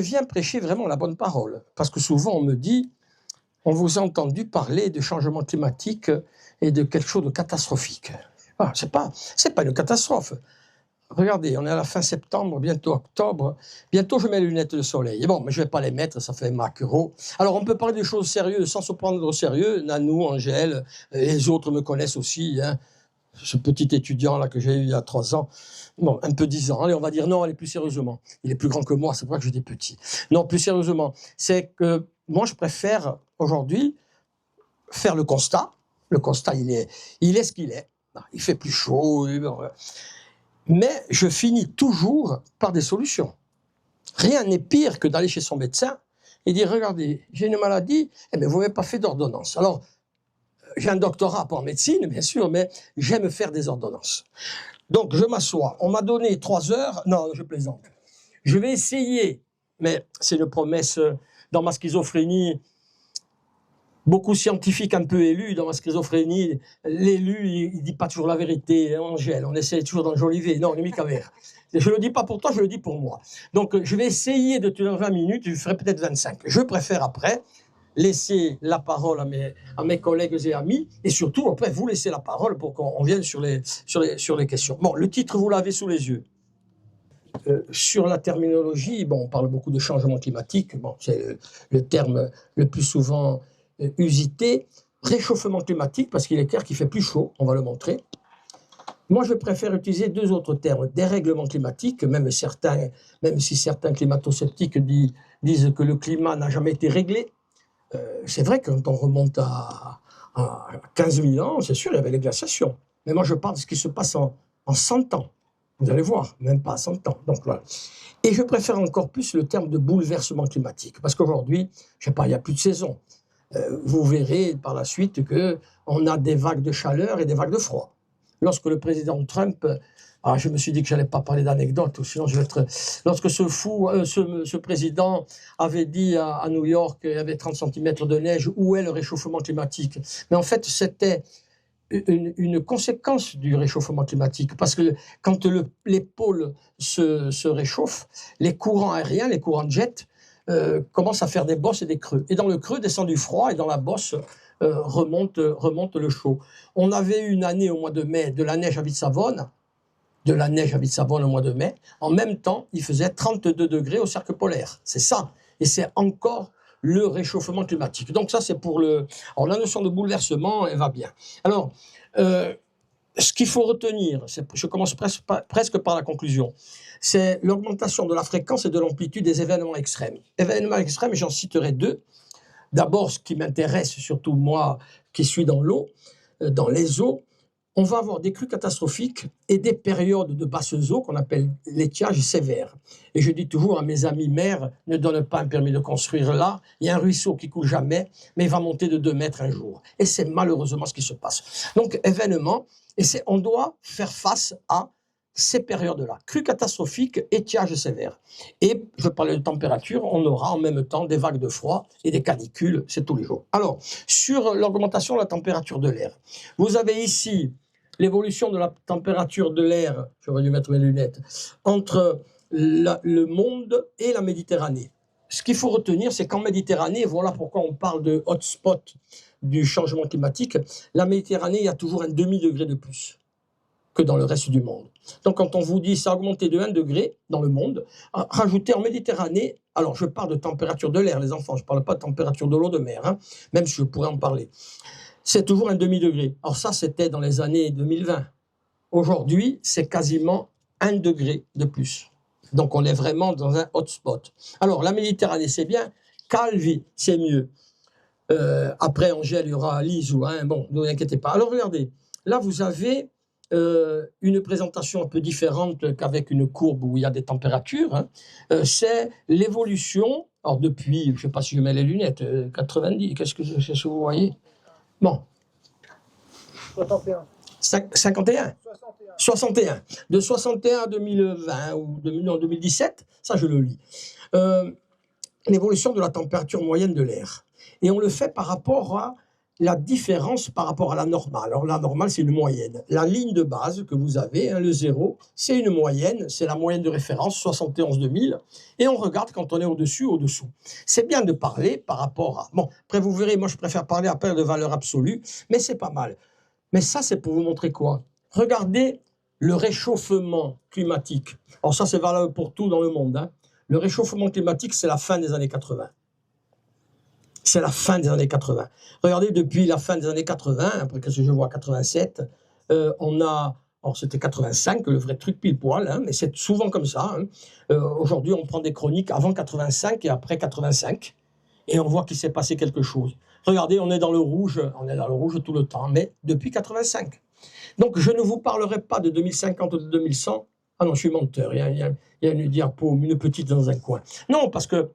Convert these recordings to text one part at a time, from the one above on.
viens prêcher vraiment la bonne parole. Parce que souvent, on me dit, on vous a entendu parler de changement climatique et de quelque chose de catastrophique. Ah, c'est pas une catastrophe. Regardez, on est à la fin septembre, bientôt octobre. Bientôt, je mets les lunettes de soleil. Et bon, mais je ne vais pas les mettre, ça fait macro. Alors, on peut parler de choses sérieuses sans se prendre au sérieux. Nanou, Angèle, les autres me connaissent aussi. Hein. Ce petit étudiant-là que j'ai eu il y a 3 ans, bon, un peu 10 ans. Allez, on va dire non, allez, plus sérieusement. Il est plus grand que moi, c'est pour ça que je dis petit. Non, plus sérieusement, c'est que moi, je préfère aujourd'hui faire le constat. Le constat, il est ce qu'il est. Il fait plus chaud. Mais je finis toujours par des solutions. Rien n'est pire que d'aller chez son médecin et dire, regardez, j'ai une maladie, eh bien, vous n'avez pas fait d'ordonnance. Alors, j'ai un doctorat, pas en médecine, bien sûr, mais j'aime faire des ordonnances. Donc, je m'assois. On m'a donné 3 heures. Non, je plaisante. Je vais essayer, mais c'est une promesse dans ma schizophrénie. Beaucoup scientifiques un peu élus dans ma schizophrénie, l'élu, il ne dit pas toujours la vérité, Angèle, on essaie toujours d'enjoliver, non, limite avec. Je ne le dis pas pour toi, je le dis pour moi. Donc, je vais essayer de tenir 20 minutes, je ferai peut-être 25. Je préfère après laisser la parole à mes collègues et amis, et surtout, après, vous laisser la parole pour qu'on vienne sur les questions. Bon, le titre, vous l'avez sous les yeux. Sur la terminologie, bon, on parle beaucoup de changement climatique, bon, c'est le terme le plus souvent usité, réchauffement climatique, parce qu'il est clair qu'il fait plus chaud, on va le montrer. Moi, je préfère utiliser 2 autres termes, dérèglement climatique, même si certains climato-sceptiques disent que le climat n'a jamais été réglé. C'est vrai que quand on remonte à 15 000 ans, c'est sûr, il y avait les glaciations. Mais moi, je parle de ce qui se passe en 100 ans. Vous allez voir, même pas à 100 ans. Donc, voilà. Et je préfère encore plus le terme de bouleversement climatique, parce qu'aujourd'hui, je ne sais pas, il n'y a plus de saison. Vous verrez par la suite qu'on a des vagues de chaleur et des vagues de froid. Lorsque le président Trump, je me suis dit que je n'allais pas parler d'anecdotes, sinon je vais être... Lorsque ce président avait dit à New York qu'il y avait 30 cm de neige, où est le réchauffement climatique? Mais en fait, c'était une conséquence du réchauffement climatique, parce que quand les pôles se réchauffent, les courants aériens, les courants de jet, commence à faire des bosses et des creux. Et dans le creux descend du froid, et dans la bosse remonte le chaud. On avait eu une année au mois de mai de la neige à Vitsavone, au mois de mai. En même temps, il faisait 32 degrés au cercle polaire. C'est ça. Et c'est encore le réchauffement climatique. Donc ça, c'est pour le... Alors la notion de bouleversement, elle va bien. Alors, ce qu'il faut retenir, je commence presque par la conclusion, c'est l'augmentation de la fréquence et de l'amplitude des événements extrêmes. Événements extrêmes, j'en citerai 2. D'abord, ce qui m'intéresse, surtout moi qui suis dans l'eau, dans les eaux, on va avoir des crues catastrophiques et des périodes de basses eaux qu'on appelle l'étiage sévère. Et je dis toujours à mes amis maires, ne donne pas un permis de construire là, il y a un ruisseau qui coule jamais, mais il va monter de 2 mètres un jour. Et c'est malheureusement ce qui se passe. Donc, événement, et on doit faire face à ces périodes-là, crues catastrophiques, étiage sévère. Et je parlais de température, on aura en même temps des vagues de froid et des canicules, c'est tous les jours. Alors, sur l'augmentation de la température de l'air, vous avez ici l'évolution de la température de l'air, j'aurais dû mettre mes lunettes, entre le monde et la Méditerranée. Ce qu'il faut retenir, c'est qu'en Méditerranée, voilà pourquoi on parle de hotspot du changement climatique, la Méditerranée, il y a toujours un demi-degré de plus que dans le reste du monde. Donc quand on vous dit ça a augmenté de 1 degré dans le monde, rajoutez en Méditerranée, alors je parle de température de l'air, les enfants, je ne parle pas de température de l'eau de mer, hein, même si je pourrais en parler. C'est toujours un demi-degré. Alors ça, c'était dans les années 2020. Aujourd'hui, c'est quasiment 1 degré de plus. Donc on est vraiment dans un hotspot. Alors la Méditerranée, c'est bien. Calvi, c'est mieux. Après Angèle, il y aura Lisou. Hein, bon, ne vous inquiétez pas. Alors regardez, là vous avez une présentation un peu différente qu'avec une courbe où il y a des températures. Hein. C'est l'évolution. Alors depuis, je ne sais pas si je mets les lunettes, 90, qu'est-ce que vous voyez? Bon. 61. 51. 61. De 61 à 2020 ou 2017, ça je le lis. L'évolution de la température moyenne de l'air. Et on le fait par rapport à la différence par rapport à la normale. Alors la normale, c'est une moyenne. La ligne de base que vous avez, hein, le 0, c'est une moyenne, c'est la moyenne de référence, 71-2000, et on regarde quand on est au-dessus, au-dessous. C'est bien de parler par rapport à... Bon, après vous verrez, moi je préfère parler après de valeur absolue, mais c'est pas mal. Mais ça, c'est pour vous montrer quoi? Regardez le réchauffement climatique. Alors ça, c'est valable pour tout dans le monde, hein. Le réchauffement climatique, c'est la fin des années 80. C'est la fin des années 80. Regardez, depuis la fin des années 80, après qu'est-ce que je vois, 87, on a... Alors c'était 85, le vrai truc pile poil, hein, mais c'est souvent comme ça. Hein. Aujourd'hui, on prend des chroniques avant 85 et après 85, et on voit qu'il s'est passé quelque chose. Regardez, on est dans le rouge tout le temps, mais depuis 85. Donc je ne vous parlerai pas de 2050 ou de 2100. Ah non, je suis menteur, il y a une diapo, une petite dans un coin. Non, parce que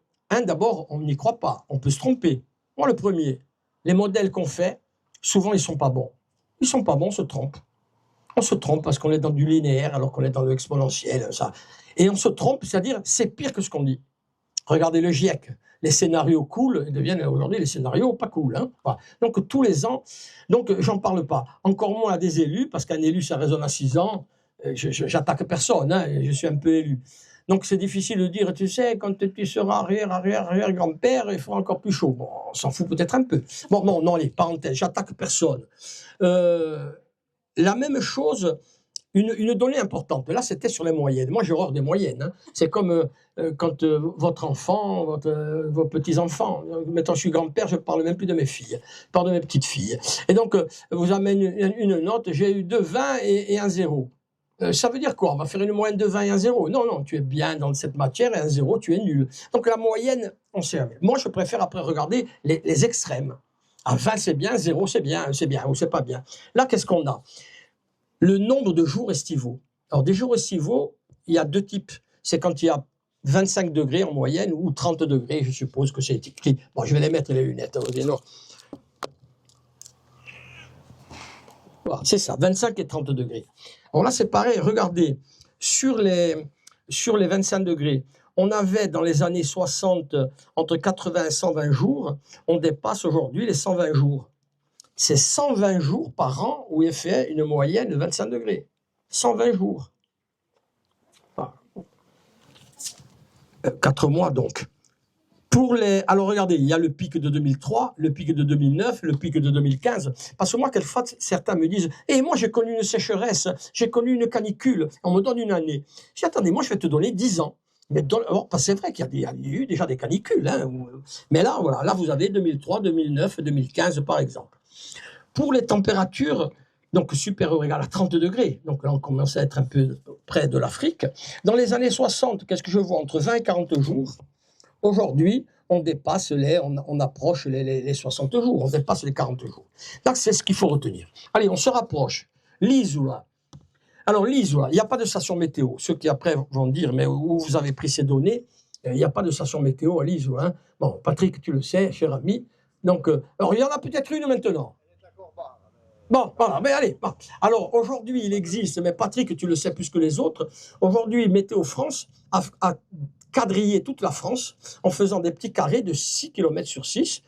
d'abord, on n'y croit pas, on peut se tromper. Moi, le premier, les modèles qu'on fait, souvent, ils ne sont pas bons. Ils ne sont pas bons, on se trompe. On se trompe parce qu'on est dans du linéaire alors qu'on est dans l'exponentiel. Ça. Et on se trompe, c'est-à-dire, c'est pire que ce qu'on dit. Regardez le GIEC. Les scénarios cool deviennent aujourd'hui les scénarios pas cool. Hein. Voilà. Donc, tous les ans, donc j'en parle pas. Encore moins à des élus, parce qu'un élu, ça résonne à 6 ans. J'attaque personne, hein, je suis un peu élu. Donc c'est difficile de dire, tu sais, quand tu seras arrière-grand-père, il fera encore plus chaud. Bon, on s'en fout peut-être un peu. Bon, non, allez, parenthèse, j'attaque personne. La même chose, une donnée importante, là c'était sur les moyennes. Moi j'ai horreur des moyennes. Hein. C'est comme quand votre enfant, vos petits-enfants, maintenant je suis grand-père, je ne parle même plus de mes filles, je parle de mes petites filles. Et donc vous amène une note, j'ai eu 2 20 et un 0. Ça veut dire quoi? On va faire une moyenne de 20 et un 0. Non, tu es bien dans cette matière et un 0, tu es nul. Donc la moyenne, on sait jamais. Moi, je préfère après regarder les extrêmes. À 20, c'est bien, 0, c'est bien, ou c'est pas bien. Là, qu'est-ce qu'on a? Le nombre de jours estivaux. Alors, des jours estivaux, il y a 2 types. C'est quand il y a 25 degrés en moyenne ou 30 degrés, je suppose que c'est écrit. Bon, je vais les mettre les lunettes. Voilà, c'est ça, 25 et 30 degrés. Alors là, c'est pareil, regardez, sur les 25 degrés, on avait dans les années 60 entre 80 et 120 jours, on dépasse aujourd'hui les 120 jours. C'est 120 jours par an où il fait une moyenne de 25 degrés. 120 jours. Voilà. 4 mois donc. Alors regardez, il y a le pic de 2003, le pic de 2009, le pic de 2015. Parce que moi, quelquefois, certains me disent « moi, j'ai connu une sécheresse, j'ai connu une canicule, on me donne une année. » Je dis « Attendez, moi, je vais te donner 10 ans. » Mais c'est vrai qu'il y a eu déjà des canicules. Hein, mais là, voilà, là, vous avez 2003, 2009, 2015, par exemple. Pour les températures, donc supérieures ou égales à 30 degrés, donc là, on commence à être un peu près de l'Afrique. Dans les années 60, qu'est-ce que je vois? Entre 20 et 40 jours. Aujourd'hui, on approche les 60 jours, on dépasse les 40 jours. Donc, c'est ce qu'il faut retenir. Allez, on se rapproche. L'Isola. Alors, l'Isola, il n'y a pas de station météo. Ceux qui après vont dire, mais où vous avez pris ces données? Il n'y a pas de station météo à l'Isola. Hein. Bon, Patrick, tu le sais, cher ami. Donc, alors, il y en a peut-être une maintenant. Bon, voilà, mais allez. Bon. Alors, aujourd'hui, il existe, mais Patrick, tu le sais plus que les autres. Aujourd'hui, Météo France a quadriller toute la France en faisant des petits carrés de 6 km sur 6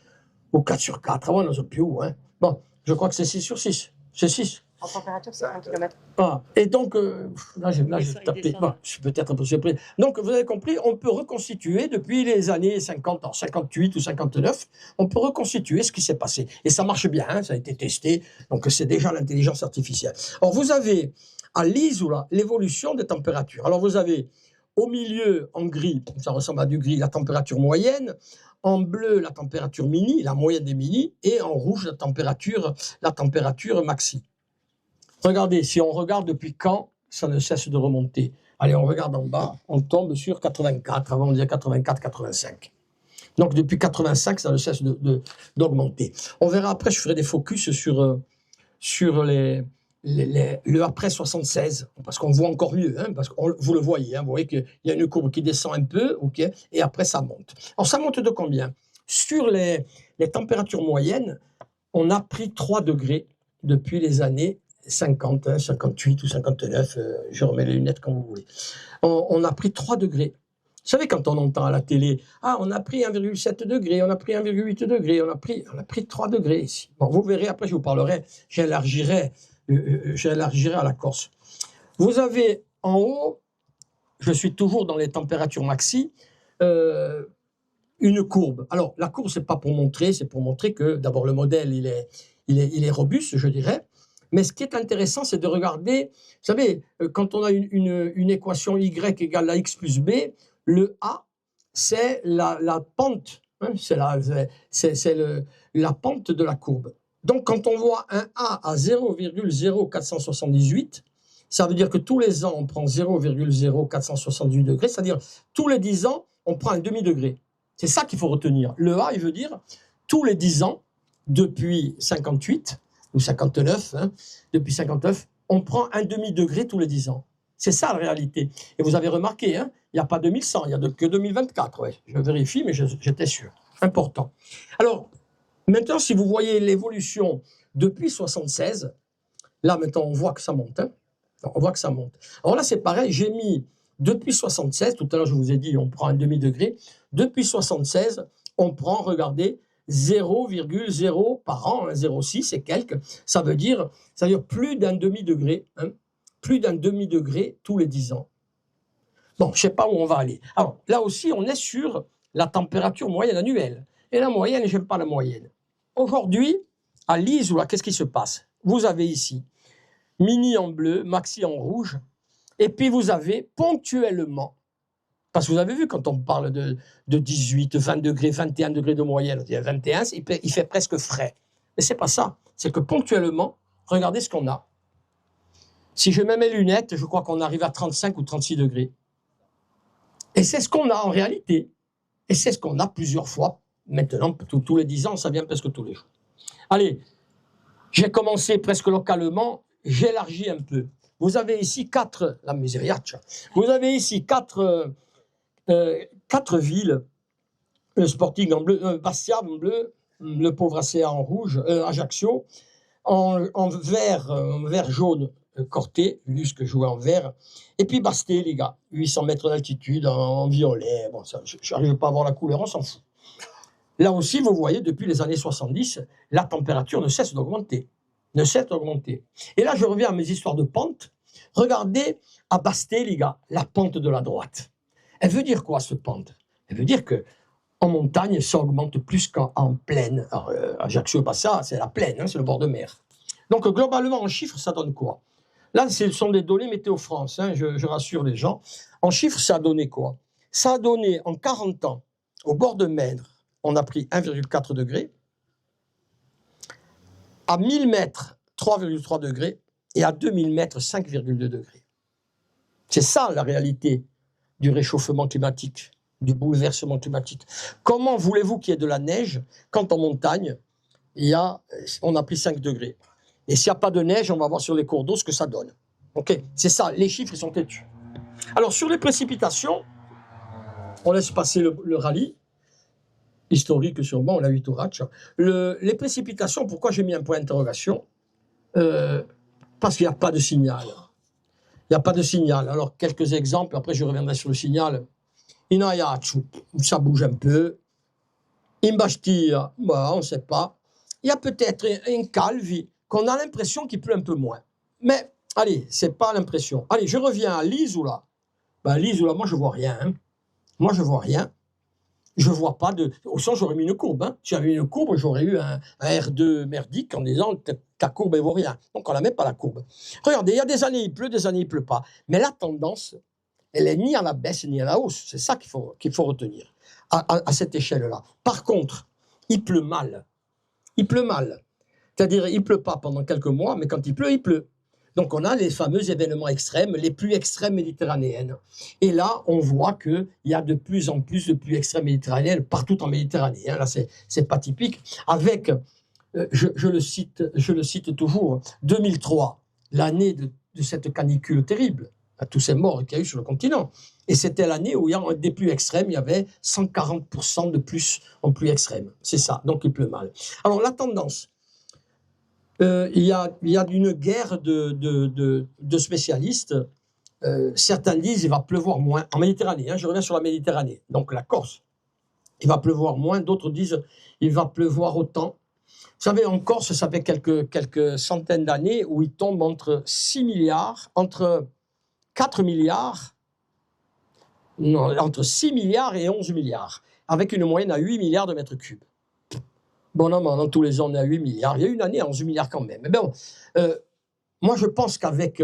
ou 4 sur 4. Ah ouais, non, c'est plus haut. Hein. Bon, je crois que c'est 6 sur 6. C'est 6. En température, c'est 1 km. Ah, et donc, là, j'ai tapé. Bon, je suis peut-être un peu surpris. Donc, vous avez compris, on peut reconstituer depuis les années 50, en 58 ou 59, on peut reconstituer ce qui s'est passé. Et ça marche bien, hein, ça a été testé. Donc, c'est déjà l'intelligence artificielle. Alors, vous avez à l'Isola l'évolution des températures. Alors, vous avez au milieu, en gris, ça ressemble à du gris, la température moyenne. En bleu, la température mini, la moyenne des mini. Et en rouge, la température maxi. Regardez, si on regarde depuis quand, ça ne cesse de remonter. Allez, on regarde en bas, on tombe sur 84. Avant, on disait 84, 85. Donc, depuis 85, ça ne cesse d'augmenter. On verra après, je ferai des focus sur le après 76, parce qu'on voit encore mieux, hein, parce que vous le voyez, hein, vous voyez qu'il y a une courbe qui descend un peu, okay, et après ça monte. Alors ça monte de combien? Sur les températures moyennes, on a pris 3 degrés depuis les années 50, hein, 58 ou 59, je remets les lunettes quand vous voulez. On a pris 3 degrés. savez, quand on entend à la télé, ah, on a pris 1,7 degré, on a pris 1,8 degré, on a pris 3 degrés ici. Bon, vous verrez, après je vous parlerai, j'élargirai à la Corse. Vous avez en haut, je suis toujours dans les températures maxi, une courbe. Alors, la courbe, c'est pas pour montrer, c'est pour montrer que, d'abord, le modèle, il est robuste, je dirais. Mais ce qui est intéressant, c'est de regarder, vous savez, quand on a une équation y égale à x plus b, le a, c'est la pente, hein, c'est la pente de la courbe. Donc, quand on voit un a à 0,0478, ça veut dire que tous les ans, on prend 0,0478 degrés, c'est-à-dire tous les 10 ans, on prend un demi-degré. C'est ça qu'il faut retenir. Le A, il veut dire tous les 10 ans, depuis 58 ou 59, hein, depuis 59, on prend un demi-degré tous les 10 ans. C'est ça la réalité. Et vous avez remarqué, hein, il n'y a pas 2100, il n'y a que 2024. Ouais. Je vérifie, mais j'étais sûr. Important. Alors, maintenant, si vous voyez l'évolution depuis 76, là, maintenant, on voit que ça monte. Hein. On voit que ça monte. Alors là, c'est pareil, j'ai mis depuis 76, tout à l'heure je vous ai dit, on prend un demi-degré. Depuis 76, on prend, regardez, 0,0 par an, hein, 0,6 et quelques. Ça veut dire plus d'un demi-degré, hein, plus d'un demi-degré tous les 10 ans. Bon, je ne sais pas où on va aller. Alors là aussi, on est sur la température moyenne annuelle. Et la moyenne, je n'aime pas la moyenne. Aujourd'hui, à l'Isola, qu'est-ce qui se passe? Vous avez ici mini en bleu, maxi en rouge, et puis vous avez ponctuellement, parce que vous avez vu quand on parle de 18, 20 degrés, 21 degrés de moyenne, 21, il fait presque frais. Mais c'est pas ça, c'est que ponctuellement, regardez ce qu'on a. Si je mets mes lunettes, je crois qu'on arrive à 35 ou 36 degrés. Et c'est ce qu'on a en réalité. Et c'est ce qu'on a plusieurs fois. Maintenant, tous les 10 ans, ça vient presque tous les jours. Allez, j'ai commencé presque localement, j'élargis un peu. Vous avez ici la misériaccia. Vous avez ici quatre villes, le Sporting en bleu, Bastia en bleu, le pauvre ACA en rouge, Ajaccio, en vert jaune, Corté, Lusque jouait en vert, et puis Basté, les gars, 800 mètres d'altitude en violet. Bon, ça, je n'arrive pas à voir la couleur, on s'en fout. Là aussi, vous voyez, depuis les années 70, la température ne cesse d'augmenter. Ne cesse d'augmenter. Et là, je reviens à mes histoires de pente. Regardez à Basté, les gars, la pente de la droite. Elle veut dire quoi, cette pente? Elle veut dire que en montagne, ça augmente plus qu'en plaine. Ajaccio, pas ça, c'est la plaine, hein, c'est le bord de mer. Donc, globalement, en chiffres, ça donne quoi? Là, ce sont des données Météo France, hein, je rassure les gens. En chiffres, ça a donné quoi? Ça a donné, en 40 ans, au bord de mer, on a pris 1,4 degré. À 1000 mètres, 3,3 degrés. Et à 2000 mètres, 5,2 degrés. C'est ça, la réalité du réchauffement climatique, du bouleversement climatique. Comment voulez-vous qu'il y ait de la neige quand en montagne, on a pris 5 degrés? Et s'il n'y a pas de neige, on va voir sur les cours d'eau ce que ça donne. Ok, c'est ça, les chiffres ils sont têtus. Alors sur les précipitations, on laisse passer le rallye, historique sûrement, on l'a eu tout ratch. Les précipitations, pourquoi j'ai mis un point d'interrogation? Parce qu'il n'y a pas de signal. Il n'y a pas de signal. Alors quelques exemples, après je reviendrai sur le signal. Inayatsu, ça bouge un peu. Imbastia, on ne sait pas. Il y a peut-être un Calvi qu'on a l'impression qu'il pleut un peu moins. Mais, allez, ce n'est pas l'impression. Allez, je reviens à l'Isola. L'Isola, moi, je ne vois rien. Hein. Moi, je ne vois rien. Je ne vois pas de... Au sens, j'aurais mis une courbe. Hein. Si j'avais mis une courbe, j'aurais eu un R2 merdique en disant ta courbe, elle ne vaut rien. Donc, on ne la met pas, la courbe. Regardez, il y a des années, il pleut, des années, il ne pleut pas. Mais la tendance, elle n'est ni à la baisse, ni à la hausse. C'est ça qu'il faut retenir à cette échelle-là. Par contre, il pleut mal. Il pleut mal. C'est-à-dire, il ne pleut pas pendant quelques mois, mais quand il pleut, il pleut. Donc, on a les fameux événements extrêmes, les pluies extrêmes méditerranéennes. Et là, on voit qu'il y a de plus en plus de pluies extrêmes méditerranéennes partout en Méditerranée. Hein. Là, c'est pas typique. Avec, je le cite toujours, 2003, l'année de cette canicule terrible, à tous ces morts qu'il y a eu sur le continent. Et c'était l'année où il y a des pluies extrêmes, il y avait 140% de plus en pluies extrêmes. C'est ça, donc il pleut mal. Alors, la tendance... il y a une guerre de spécialistes certains disent il va pleuvoir moins. En Méditerranée, hein, je reviens sur la Méditerranée, donc la Corse. Il va pleuvoir moins, d'autres disent il va pleuvoir autant. Vous savez, en Corse, ça fait quelques centaines d'années où il tombe entre 6 milliards, entre 4 milliards, non, entre 6 milliards et 11 milliards, avec une moyenne à 8 milliards de mètres cubes. Bon, non, dans tous les ans, on est à 8 milliards. Il y a une année à 11 milliards quand même. Mais bon, moi, je pense qu'avec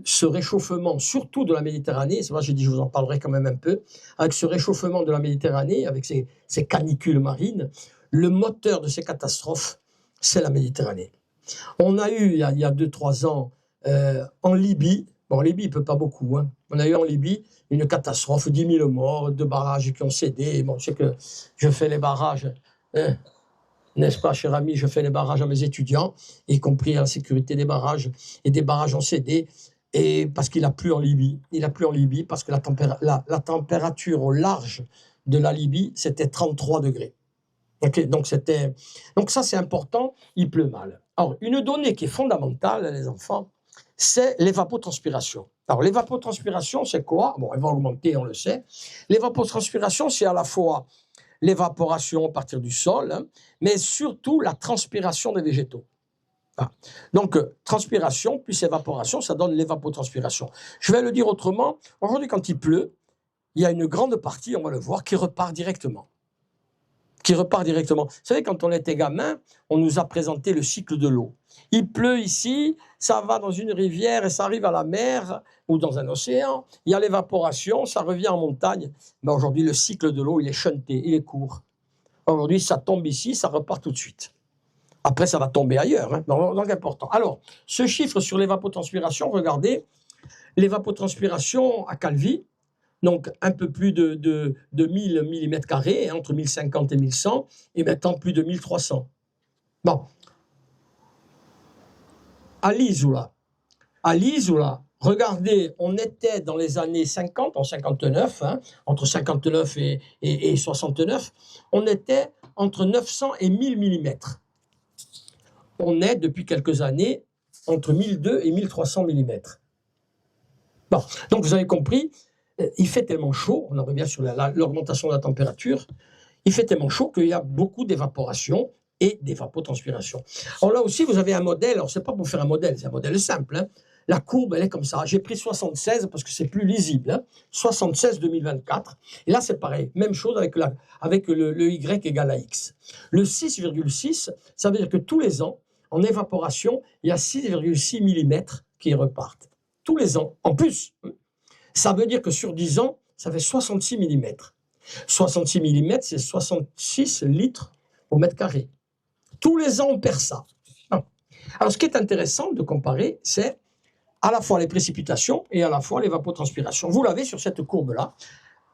ce réchauffement, surtout de la Méditerranée, c'est vrai, j'ai dit je vous en parlerai quand même un peu, avec ce réchauffement de la Méditerranée, avec ces canicules marines, le moteur de ces catastrophes, c'est la Méditerranée. On a eu, il y a 2-3 ans, en Libye, bon, en Libye, il ne peut pas beaucoup, hein, on a eu en Libye une catastrophe, 10 000 morts, 2 barrages qui ont cédé. Bon, je sais que je fais les barrages, n'est-ce pas, cher ami, je fais les barrages à mes étudiants, y compris à la sécurité des barrages, et des barrages ont cédé, et parce qu'il a plu en Libye. Il a plu en Libye parce que la température au large de la Libye, c'était 33 degrés. Okay, donc ça, c'est important, il pleut mal. Alors, une donnée qui est fondamentale, les enfants, c'est l'évapotranspiration. Alors, l'évapotranspiration, c'est quoi? Bon, elle va augmenter, on le sait. L'évapotranspiration, c'est à la fois l'évaporation à partir du sol, hein, mais surtout la transpiration des végétaux. Ah. Donc, transpiration plus évaporation, ça donne l'évapotranspiration. Je vais le dire autrement, aujourd'hui, quand il pleut, il y a une grande partie, on va le voir, qui repart directement. Vous savez, quand on était gamin, on nous a présenté le cycle de l'eau. Il pleut ici, ça va dans une rivière et ça arrive à la mer ou dans un océan. Il y a l'évaporation, ça revient en montagne. Mais aujourd'hui, le cycle de l'eau, il est shunté, il est court. Aujourd'hui, ça tombe ici, ça repart tout de suite. Après, ça va tomber ailleurs, hein, donc important. Alors, ce chiffre sur l'évapotranspiration, regardez, l'évapotranspiration à Calvi, donc un peu plus de 1000 mm², entre 1050 et 1100, et maintenant plus de 1300. Bon. À l'Isola, regardez, on était dans les années 50, en 59, hein, entre 59 et 69, on était entre 900 et 1000 mm. On est, depuis quelques années, entre 1200 et 1300 mm. Bon, donc vous avez compris, il fait tellement chaud, on en revient sur l'augmentation de la température, il fait tellement chaud qu'il y a beaucoup d'évaporation et d'évapotranspiration. Alors là aussi, vous avez un modèle, alors c'est pas pour faire un modèle, c'est un modèle simple, hein. La courbe, elle est comme ça. J'ai pris 76 parce que c'est plus lisible, hein. 76 2024, et là c'est pareil, même chose avec le Y égale à X. Le 6,6, ça veut dire que tous les ans, en évaporation, il y a 6,6 mm qui repartent. Tous les ans, en plus. Ça veut dire que sur 10 ans, ça fait 66 mm. 66 mm, c'est 66 litres au mètre carré. Tous les ans, on perd ça. Alors, ce qui est intéressant de comparer, c'est à la fois les précipitations et à la fois l'évapotranspiration. Vous l'avez sur cette courbe-là.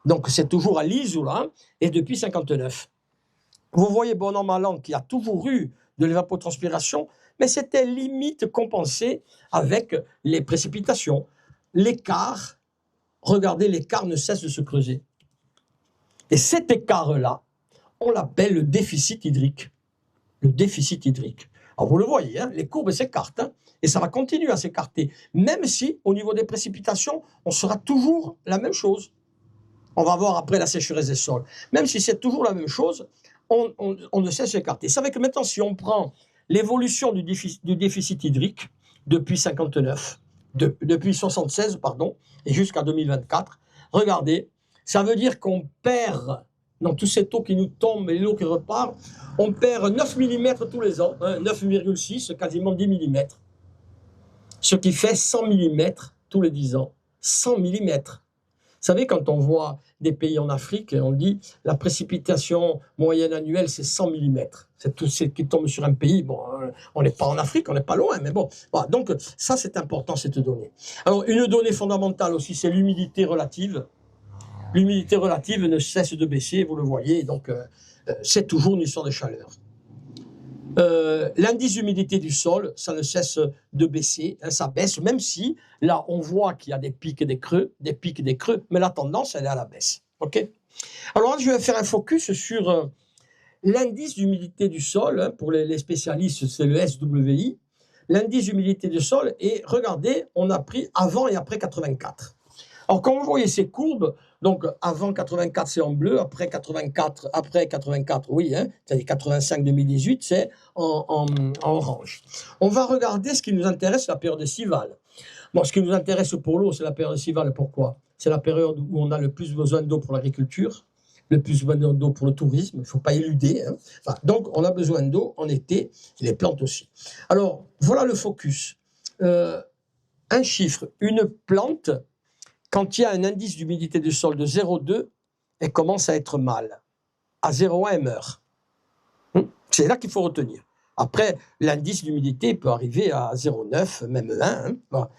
Donc, c'est toujours à l'Isola et depuis 59. Vous voyez, bon an, mal an, qu'il y a toujours eu de l'évapotranspiration, mais c'était limite compensé avec les précipitations. L'écart, regardez, l'écart ne cesse de se creuser. Et cet écart-là, on l'appelle le déficit hydrique. Le déficit hydrique. Alors vous le voyez, hein, les courbes s'écartent, hein, et ça va continuer à s'écarter, même si au niveau des précipitations, on sera toujours la même chose. On va voir après la sécheresse des sols. Même si c'est toujours la même chose, on ne cesse d'écarter. C'est vrai que maintenant, si on prend l'évolution du déficit hydrique depuis 59, depuis 76, pardon, et jusqu'à 2024, regardez, ça veut dire qu'on perd, dans toute cette eau qui nous tombe et l'eau qui repart, on perd 9 mm tous les ans, hein, 9,6, quasiment 10 mm. Ce qui fait 100 mm tous les 10 ans. 100 mm. Vous savez, quand on voit des pays en Afrique, on dit la précipitation moyenne annuelle, c'est 100 mm. C'est tout ce qui tombe sur un pays. Bon, on n'est pas en Afrique, on n'est pas loin, mais bon. Voilà, donc, ça, c'est important, cette donnée. Alors, une donnée fondamentale aussi, c'est l'humidité relative. L'humidité relative ne cesse de baisser, vous le voyez, donc c'est toujours une histoire de chaleur. L'indice d'humidité du sol, ça ne cesse de baisser, hein, ça baisse, même si là on voit qu'il y a des pics et des creux, mais la tendance elle est à la baisse. Ok. Alors là, je vais faire un focus sur l'indice d'humidité du sol, hein, pour les spécialistes, c'est le SWI. l'indice d'humidité du sol, et regardez, on a pris avant et après 84. Alors, quand vous voyez ces courbes, donc avant 84, c'est en bleu, après 84, oui, hein, c'est-à-dire 85-2018, c'est en orange. On va regarder ce qui nous intéresse, la période estivale. Bon, ce qui nous intéresse pour l'eau, c'est la période estivale. Pourquoi? C'est la période où on a le plus besoin d'eau pour l'agriculture, le plus besoin d'eau pour le tourisme, il ne faut pas éluder. Hein. Enfin, donc, on a besoin d'eau en été, et les plantes aussi. Alors, voilà le focus. Un chiffre, une plante, quand il y a un indice d'humidité du sol de 0,2, elle commence à être mal. À 0,1, elle meurt. C'est là qu'il faut retenir. Après, l'indice d'humidité peut arriver à 0,9, même 1. Hein, voilà.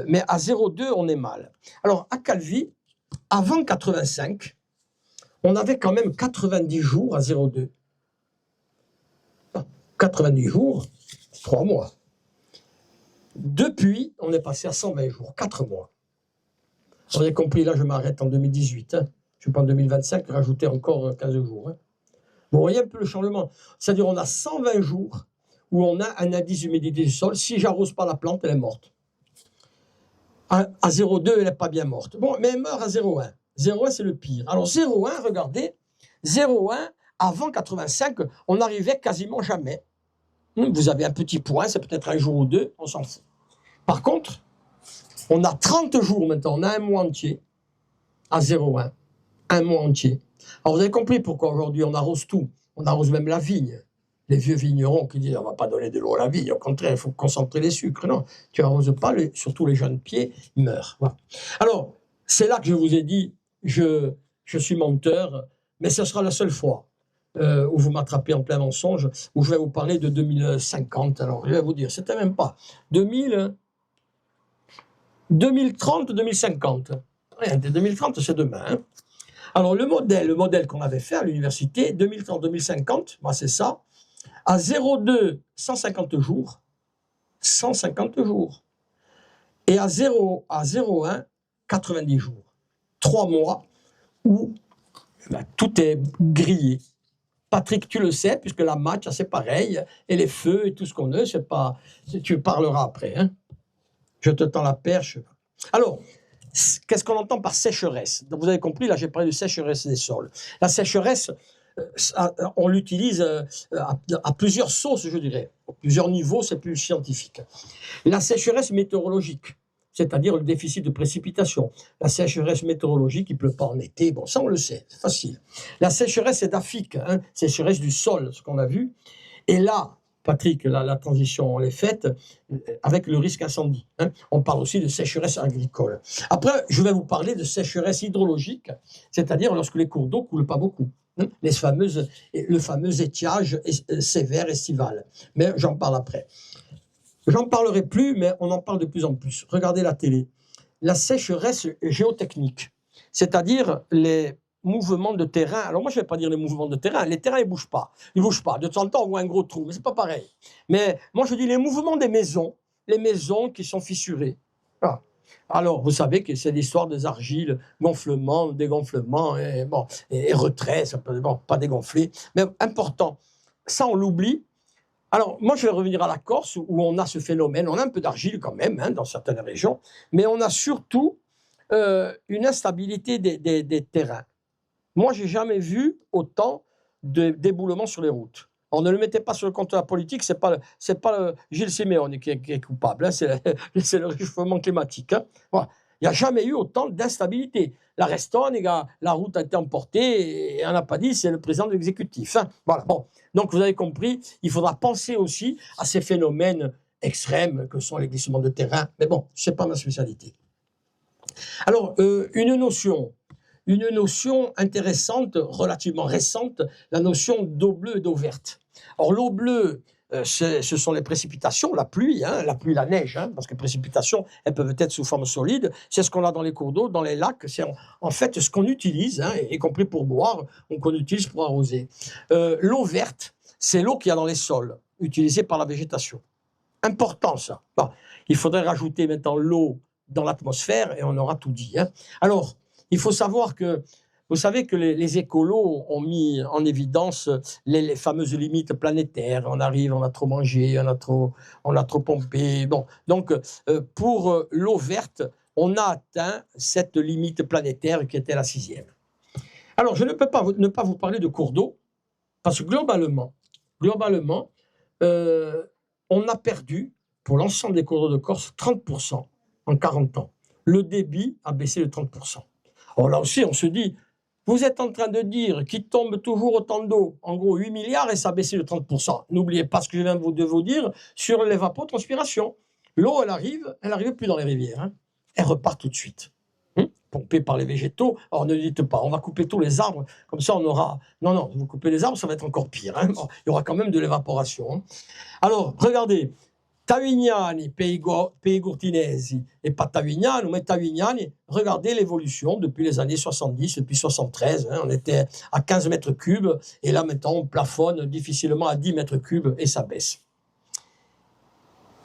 Mais à 0,2, on est mal. Alors, à Calvi, avant 85, on avait quand même 90 jours à 0,2. 90 jours, 3 mois. Depuis, on est passé à 120 jours, 4 mois. Vous avez compris, là, je m'arrête en 2018. Hein. Je suis pas en 2025, rajouter encore 15 jours. Hein. Vous voyez un peu le changement. C'est-à-dire, on a 120 jours où on a un indice d'humidité du sol. Si j'arrose pas la plante, elle est morte. À 0,2, elle n'est pas bien morte. Bon, mais elle meurt à 0,1. 0,1, c'est le pire. Alors, 0,1, regardez, 0,1, avant 85, on n'arrivait quasiment jamais. Vous avez un petit point, c'est peut-être un jour ou deux, on s'en fout. Par contre, on a 30 jours maintenant, on a un mois entier à 0,1. Un mois entier. Alors, vous avez compris pourquoi aujourd'hui on arrose tout. On arrose même la vigne. Les vieux vignerons qui disent on ne va pas donner de l'eau à la vigne, au contraire, il faut concentrer les sucres. Non, tu n'arroses pas, surtout les jeunes pieds, ils meurent. Voilà. Alors, c'est là que je vous ai dit, je suis menteur, mais ce sera la seule fois où vous m'attrapez en plein mensonge, où je vais vous parler de 2050. Alors, je vais vous dire, c'était même pas 2030, 2050. Rien, 2030, c'est demain. Hein. Alors, le modèle qu'on avait fait à l'université, 2030-2050, bah, c'est ça, à 0,2, 150 jours, 150 jours, et à 0,1, 90 jours. 3 mois où bah, tout est grillé. Patrick, tu le sais, puisque la match, c'est pareil, et les feux et tout ce qu'on a, c'est pas. Tu parleras après. Hein. Je te tends la perche. Alors, qu'est-ce qu'on entend par sécheresse? Donc, vous avez compris, là, j'ai parlé de sécheresse des sols. La sécheresse, on l'utilise à plusieurs sources, je dirais. À plusieurs niveaux, c'est plus scientifique. La sécheresse météorologique, c'est-à-dire le déficit de précipitation. La sécheresse météorologique, il ne pleut pas en été, bon, ça on le sait, c'est facile. La sécheresse édaphique, hein, sécheresse du sol, ce qu'on a vu. Et là, Patrick, la transition, on l'est faite avec le risque incendie. Hein. On parle aussi de sécheresse agricole. Après, je vais vous parler de sécheresse hydrologique, c'est-à-dire lorsque les cours d'eau ne coulent pas beaucoup. Hein, le fameux étiage sévère estival. Mais j'en parle après. J'en parlerai plus, mais on en parle de plus en plus. Regardez la télé. La sécheresse géotechnique, c'est-à-dire les mouvements de terrain. Alors moi, je ne vais pas dire les mouvements de terrain. Les terrains, ils ne bougent pas. Ils ne bougent pas. De temps en temps, on voit un gros trou, mais ce n'est pas pareil. Mais moi, je dis les mouvements des maisons, les maisons qui sont fissurées. Ah. Alors, vous savez que c'est l'histoire des argiles, gonflement, dégonflement, et retrait, ça peut pas dégonfler, mais important. Ça, on l'oublie. Alors, moi, je vais revenir à la Corse, où on a ce phénomène. On a un peu d'argile quand même, hein, dans certaines régions, mais on a surtout une instabilité des terrains. Moi, je n'ai jamais vu autant de d'éboulements sur les routes. On ne le mettait pas sur le compte de la politique, ce n'est pas Gilles Siméone qui est coupable, hein, c'est le réchauffement climatique. Hein. Voilà. Il n'y a jamais eu autant d'instabilité. La Restone, la route a été emportée, et on n'a pas dit, c'est le président de l'exécutif. Hein. Voilà. Bon. Donc, vous avez compris, il faudra penser aussi à ces phénomènes extrêmes que sont les glissements de terrain. Mais bon, ce n'est pas ma spécialité. Alors, une notion intéressante, relativement récente, la notion d'eau bleue et d'eau verte. Or, l'eau bleue, ce sont les précipitations, la pluie, la neige, hein, parce que précipitations, elles peuvent être sous forme solide. C'est ce qu'on a dans les cours d'eau, dans les lacs. C'est en fait ce qu'on utilise, hein, y compris pour boire, qu'on utilise pour arroser. L'eau verte, c'est l'eau qu'il y a dans les sols, utilisée par la végétation. Important, ça. Bon, il faudrait rajouter maintenant l'eau dans l'atmosphère et on aura tout dit. Hein. Alors, il faut savoir que vous savez que les écolos ont mis en évidence les fameuses limites planétaires. On arrive, on a trop mangé, on a trop pompé. Bon, donc pour l'eau verte, on a atteint cette limite planétaire qui était la 6e. Alors, je ne peux pas ne pas vous parler de cours d'eau, parce que globalement, on a perdu, pour l'ensemble des cours d'eau de Corse, 30% en 40 ans. Le débit a baissé de 30%. Alors là aussi, on se dit, vous êtes en train de dire qu'il tombe toujours autant d'eau, en gros 8 milliards, et ça a baissé de 30%. N'oubliez pas ce que je viens de vous dire sur l'évapotranspiration. L'eau, elle arrive plus dans les rivières. Hein. Elle repart tout de suite. Pompée par les végétaux. Alors ne dites pas, on va couper tous les arbres, comme ça on aura... Non, vous coupez les arbres, ça va être encore pire. Hein. Bon, il y aura quand même de l'évaporation. Hein. Alors, regardez, Tavignani, Pays Gurtinesi, et pas Tavignani, mais Tavignani, regardez l'évolution depuis les années 70, depuis 73, hein, on était à 15 mètres cubes, et là maintenant on plafonne difficilement à 10 mètres cubes, et ça baisse.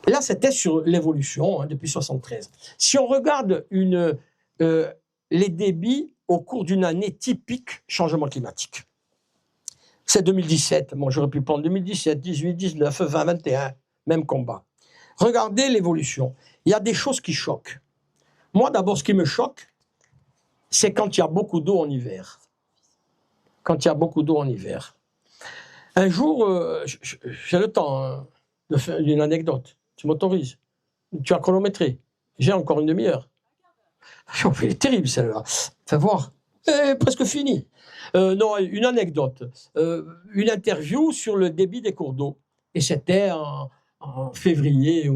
Et là, c'était sur l'évolution hein, depuis 73. Si on regarde les débits au cours d'une année typique changement climatique, c'est 2017, bon, j'aurais pu prendre 2017, 18, 19, 20, 21, même combat. Regardez l'évolution. Il y a des choses qui choquent. Moi, d'abord, ce qui me choque, c'est quand il y a beaucoup d'eau en hiver. Quand il y a beaucoup d'eau en hiver. Un jour, j'ai le temps hein, de faire une anecdote. Tu m'autorises? Tu as chronométré. J'ai encore une demi-heure. Elle est terrible celle-là. Fais voir. Presque fini. Non, une anecdote. Une interview sur le débit des cours d'eau. Et c'était en février,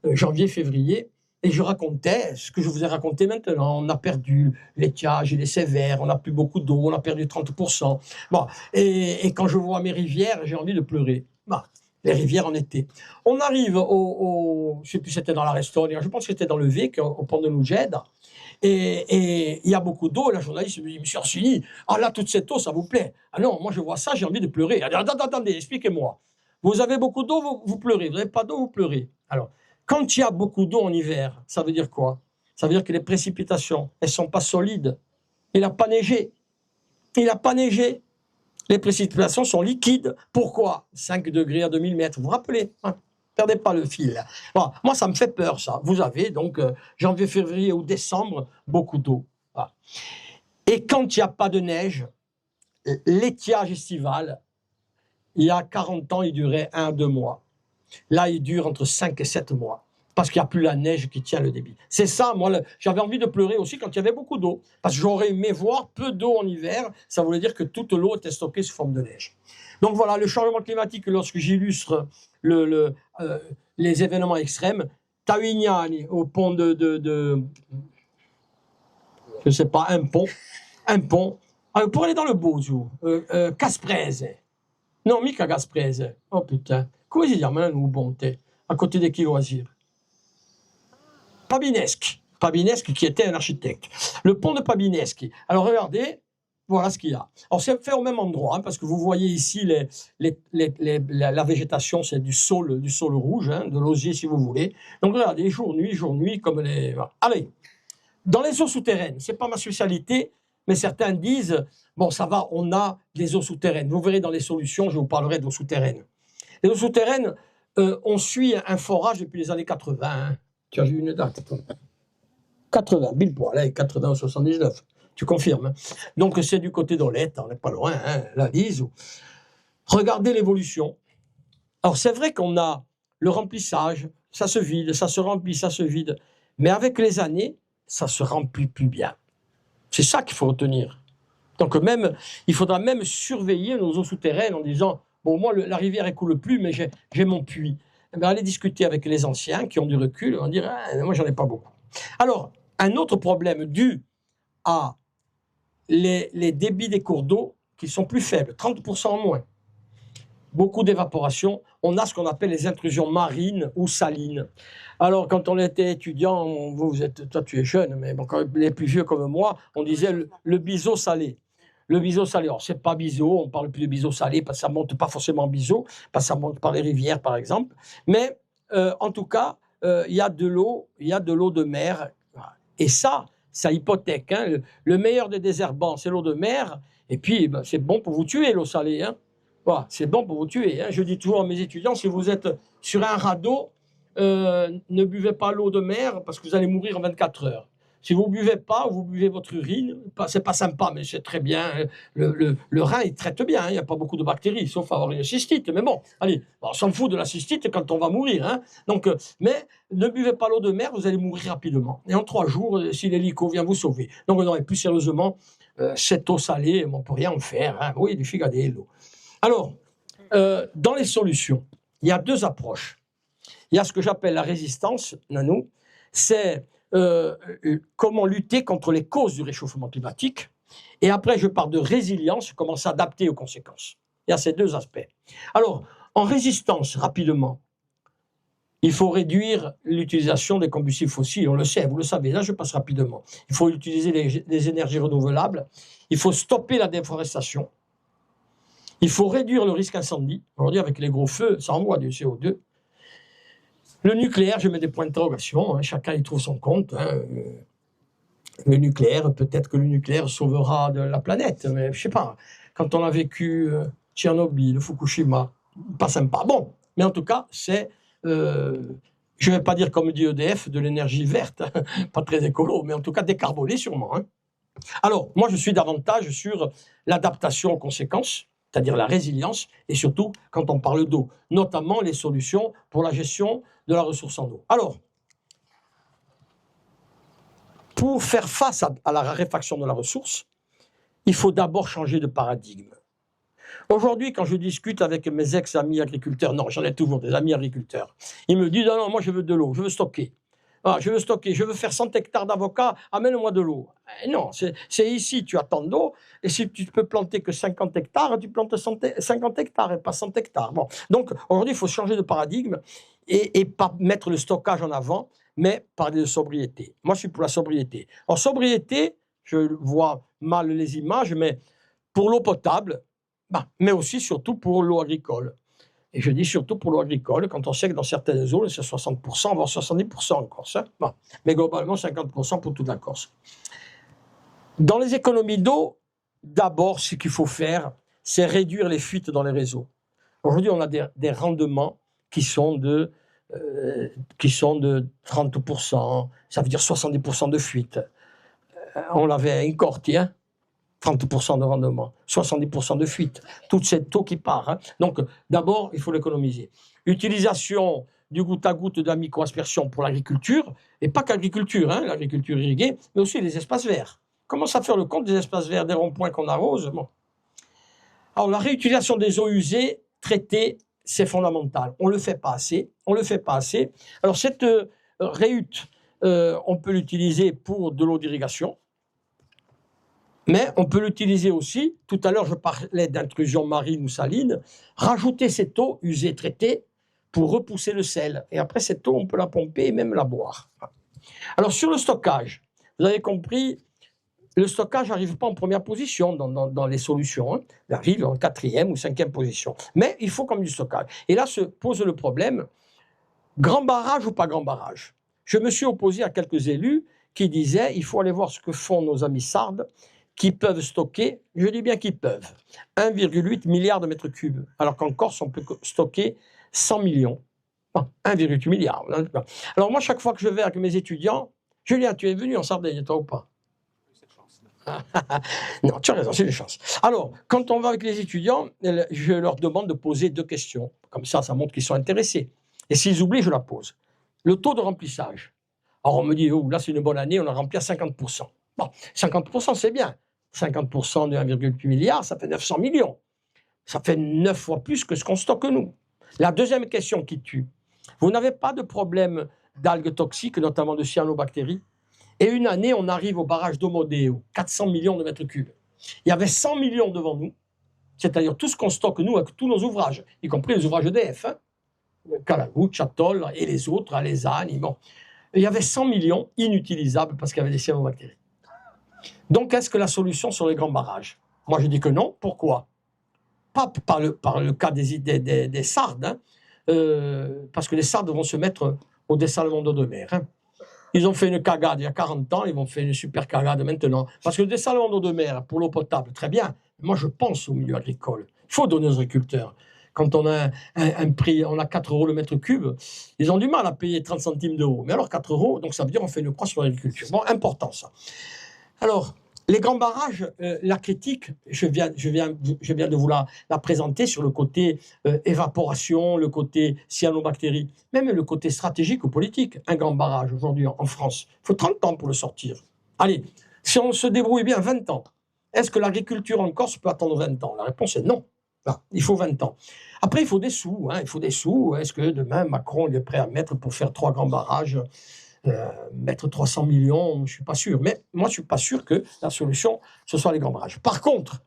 janvier-février. Et je racontais ce que je vous ai raconté maintenant. On a perdu l'étiage, il est sévère, on n'a plus beaucoup d'eau, on a perdu 30%. Bon, et quand je vois mes rivières, j'ai envie de pleurer. Bon, les rivières en été. On arrive je ne sais plus si c'était dans la Restonia, je pense que c'était dans le Vic, au pont de Nougeda. Et il y a beaucoup d'eau, et la journaliste me dit, monsieur Orsini, ah là, toute cette eau, ça vous plaît? Ah non, moi je vois ça, j'ai envie de pleurer. Elle dit, attendez, expliquez-moi. Vous avez beaucoup d'eau, vous pleurez. Vous n'avez pas d'eau, vous pleurez. Alors, quand il y a beaucoup d'eau en hiver, ça veut dire quoi? Ça veut dire que les précipitations, elles ne sont pas solides. Il n'a pas neigé. Il n'a pas neigé. Les précipitations sont liquides. Pourquoi? 5 degrés à 2000 mètres. Vous vous rappelez hein? Perdez pas le fil. Bon, moi, ça me fait peur, ça. Vous avez donc janvier, février ou décembre, beaucoup d'eau. Voilà. Et quand il n'y a pas de neige, l'étiage estival, il y a 40 ans, il durait 1 à 2 mois. Là, il dure entre 5 et 7 mois. Parce qu'il n'y a plus la neige qui tient le débit. C'est ça, moi, j'avais envie de pleurer aussi quand il y avait beaucoup d'eau. Parce que j'aurais aimé voir peu d'eau en hiver. Ça voulait dire que toute l'eau était stockée sous forme de neige. Donc voilà, le changement climatique, lorsque j'illustre les événements extrêmes, Tavignani, au pont je ne sais pas, un pont. Alors, pour aller dans le Bozzo, Casprese. Non, mica Casprese. Oh putain. Come si chiama un ponte à côté des Loisirs? Pabineschi qui était un architecte. Le pont de Pabineschi. Alors regardez, voilà ce qu'il y a. Alors c'est fait au même endroit, hein, parce que vous voyez ici la végétation, c'est du saule rouge, hein, de l'osier si vous voulez. Donc regardez, jour, nuit, comme les... Voilà. Allez, dans les eaux souterraines, c'est pas ma spécialité, mais certains disent, bon ça va, on a des eaux souterraines. Vous verrez dans les solutions, je vous parlerai d'eaux souterraines. Les eaux souterraines, on suit un forage depuis les années 80. Hein. Tu as vu une date? 80, pile poil, là, 80 ou 79. Tu confirmes. Hein. Donc c'est du côté d'Olette, on n'est pas loin, hein, la Lise. Regardez l'évolution. Alors c'est vrai qu'on a le remplissage, ça se vide, ça se remplit, ça se vide. Mais avec les années, ça se remplit plus bien. C'est ça qu'il faut retenir. Donc même, il faudra même surveiller nos eaux souterraines en disant, bon, moi, la rivière ne coule plus, mais j'ai mon puits. Eh bien, allez discuter avec les anciens qui ont du recul, on dirait, ah, moi, j'en ai pas beaucoup. Alors, un autre problème dû à les débits des cours d'eau qui sont plus faibles, 30% en moins. Beaucoup d'évaporation, on a ce qu'on appelle les intrusions marines ou salines. Alors, quand on était étudiant, toi tu es jeune, mais bon, quand les plus vieux comme moi, on disait le biseau salé. Le biseau salé, alors c'est pas biseau, on parle plus de biseau salé parce que ça monte pas forcément en biseau, parce que ça monte par les rivières par exemple. Mais en tout cas, il y a de l'eau de mer. Et ça, ça hypothèque. Hein. Le meilleur des désherbants, c'est l'eau de mer. Et puis, ben, c'est bon pour vous tuer, l'eau salée. Hein. Voilà, c'est bon pour vous tuer. Hein. Je dis toujours à mes étudiants, si vous êtes sur un radeau, ne buvez pas l'eau de mer parce que vous allez mourir en 24 heures. Si vous ne buvez pas, vous buvez votre urine, c'est pas sympa, mais c'est très bien. Le rein, il traite bien, hein, il n'y a pas beaucoup de bactéries, sauf avoir une cystite. Mais bon, allez, on s'en fout de la cystite quand on va mourir. Hein. Donc, mais ne buvez pas l'eau de mer, vous allez mourir rapidement. Et en 3 jours, si l'hélico vient vous sauver. Donc, non, et plus sérieusement, cette eau salée, on ne peut rien en faire. Hein. Oui, du figadello. Alors, dans les solutions, il y a 2 approches. Il y a ce que j'appelle la résistance, Nanou, c'est comment lutter contre les causes du réchauffement climatique. Et après, je parle de résilience, comment s'adapter aux conséquences. Il y a ces 2 aspects. Alors, en résistance, rapidement, il faut réduire l'utilisation des combustibles fossiles. On le sait, vous le savez, là je passe rapidement. Il faut utiliser les énergies renouvelables. Il faut stopper la déforestation. Il faut réduire le risque incendie. Aujourd'hui, avec les gros feux, ça envoie du CO2. Le nucléaire, je mets des points d'interrogation, hein, chacun y trouve son compte. Hein. Le nucléaire, peut-être que le nucléaire sauvera de la planète, mais je ne sais pas. Quand on a vécu Tchernobyl, Fukushima, pas sympa. Bon, mais en tout cas, c'est, je ne vais pas dire comme dit EDF, de l'énergie verte, pas très écolo, mais en tout cas décarbonée sûrement. Hein. Alors, moi je suis davantage sur l'adaptation aux conséquences, c'est-à-dire la résilience, et surtout quand on parle d'eau, notamment les solutions pour la gestion de la ressource en eau. Alors, pour faire face à la raréfaction de la ressource, il faut d'abord changer de paradigme. Aujourd'hui, quand je discute avec mes ex-amis agriculteurs, non, j'en ai toujours des amis agriculteurs, ils me disent « Non, moi je veux de l'eau, je veux stocker. Ah, je veux stocker, je veux faire 100 hectares d'avocats, amène-moi de l'eau. » Non, c'est ici, tu as tant d'eau, et si tu ne peux planter que 50 hectares, tu plantes 50 hectares et pas 100 hectares. Bon. Donc aujourd'hui, il faut changer de paradigme et pas mettre le stockage en avant, mais parler de sobriété. Moi, je suis pour la sobriété. En sobriété, je vois mal les images, mais pour l'eau potable, mais aussi surtout pour l'eau agricole. Et je dis surtout pour l'eau agricole, quand on sait que dans certaines zones, c'est 60%, voire 70% en Corse. Hein. Bon. Mais globalement, 50% pour toute la Corse. Dans les économies d'eau, d'abord, ce qu'il faut faire, c'est réduire les fuites dans les réseaux. Aujourd'hui, on a des rendements qui sont de 30%, ça veut dire 70% de fuite. On l'avait à Incorti, hein, 30% de rendement, 70% de fuite, toute cette eau qui part. Hein. Donc, d'abord, il faut l'économiser. Utilisation du goutte à goutte de la micro-aspersion pour l'agriculture, et pas qu'agriculture, hein, l'agriculture irriguée, mais aussi les espaces verts. Commence à faire le compte des espaces verts, des ronds-points qu'on arrose. Bon. Alors, la réutilisation des eaux usées, traitées, c'est fondamental. On ne le fait pas assez. On le fait pas assez. Alors, cette réhute, on peut l'utiliser pour de l'eau d'irrigation, mais on peut l'utiliser aussi, tout à l'heure je parlais d'intrusion marine ou saline, rajouter cette eau usée, traitée, pour repousser le sel. Et après cette eau, on peut la pomper et même la boire. Alors sur le stockage, vous avez compris, le stockage n'arrive pas en première position dans les solutions. Hein. Il arrive en 4e ou 5e position. Mais il faut comme du stockage. Et là se pose le problème, grand barrage ou pas grand barrage. Je me suis opposé à quelques élus qui disaient, il faut aller voir ce que font nos amis sardes, qui peuvent stocker, je dis bien qu'ils peuvent, 1,8 milliard de mètres cubes, alors qu'en Corse, on peut stocker 100 millions. Bon, 1,8 milliard. Alors moi, chaque fois que je vais avec mes étudiants, Julien, tu es venu en Sardaigne, toi ou pas? Non, tu as raison, c'est une chance. Alors, quand on va avec les étudiants, je leur demande de poser 2 questions. Comme ça montre qu'ils sont intéressés. Et s'ils oublient, je la pose. Le taux de remplissage. Alors on me dit, oh, là c'est une bonne année, on a rempli à 50%. Bon, 50% c'est bien. 50% de 1,8 milliard, ça fait 900 millions. Ça fait 9 fois plus que ce qu'on stocke nous. La deuxième question qui tue. Vous n'avez pas de problème d'algues toxiques, notamment de cyanobactéries. Et une année, on arrive au barrage d'Omodeo, 400 millions de mètres cubes. Il y avait 100 millions devant nous, c'est-à-dire tout ce qu'on stocke nous avec tous nos ouvrages, y compris les ouvrages EDF, hein, Calagout, Châtol et les autres, Alezane, bon. Il y avait 100 millions inutilisables parce qu'il y avait des cyanobactéries. Donc, est-ce que la solution sur les grands barrages? Moi, je dis que non. Pourquoi? Pas par le cas des sardes, hein, parce que les sardes vont se mettre au dessalement d'eau de mer. Hein. Ils ont fait une cagade il y a 40 ans, ils vont faire une super cagade maintenant. Parce que des salons d'eau de mer pour l'eau potable, très bien. Moi, je pense au milieu agricole. Il faut donner aux agriculteurs. Quand on a un prix, on a 4 euros le mètre cube, ils ont du mal à payer 30 centimes d'euros. Mais alors 4 euros, donc ça veut dire qu'on fait une croix sur l'agriculture. Bon, important ça. Alors, les grands barrages, la critique, je viens de vous la présenter sur le côté évaporation, le côté cyanobactéries, même le côté stratégique ou politique. Un grand barrage aujourd'hui en France, il faut 30 ans pour le sortir. Allez, si on se débrouille bien, 20 ans. Est-ce que l'agriculture en Corse peut attendre 20 ans? La réponse est non. Enfin, il faut 20 ans. Après, il faut des sous. Il faut des sous. Est-ce que demain, Macron est prêt à mettre pour faire 3 grands barrages mettre 300 millions, je ne suis pas sûr. Mais moi, je ne suis pas sûr que la solution, ce soit les grands barrages. Par contre,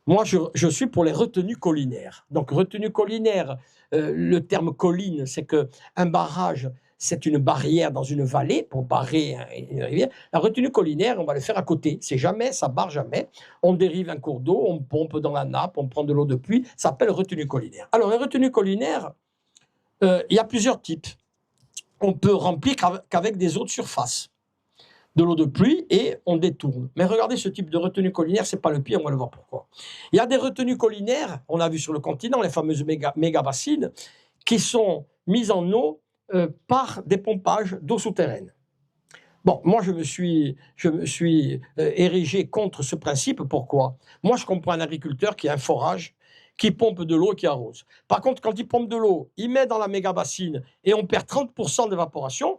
moi, je suis pour les retenues collinaires. Donc, retenues collinaires, le terme colline, c'est qu'un barrage, c'est une barrière dans une vallée pour barrer une rivière. La retenue collinaire, on va le faire à côté. C'est jamais, ça barre jamais. On dérive un cours d'eau, on pompe dans la nappe, on prend de l'eau de pluie. Ça s'appelle retenue collinaire. Alors, les retenues collinaires, il y a plusieurs types. On peut remplir qu'avec des eaux de surface, de l'eau de pluie, et on détourne. Mais regardez ce type de retenue collinaire, c'est pas le pire, on va le voir pourquoi. Il y a des retenues collinaires, on a vu sur le continent, les fameuses méga-bassines, qui sont mises en eau par des pompages d'eau souterraine. Bon, moi, je me suis érigé contre ce principe. Pourquoi? Moi, je comprends un agriculteur qui a un forage, qui pompe de l'eau et qui arrose. Par contre, quand il pompe de l'eau, il met dans la méga-bassine et on perd 30% d'évaporation,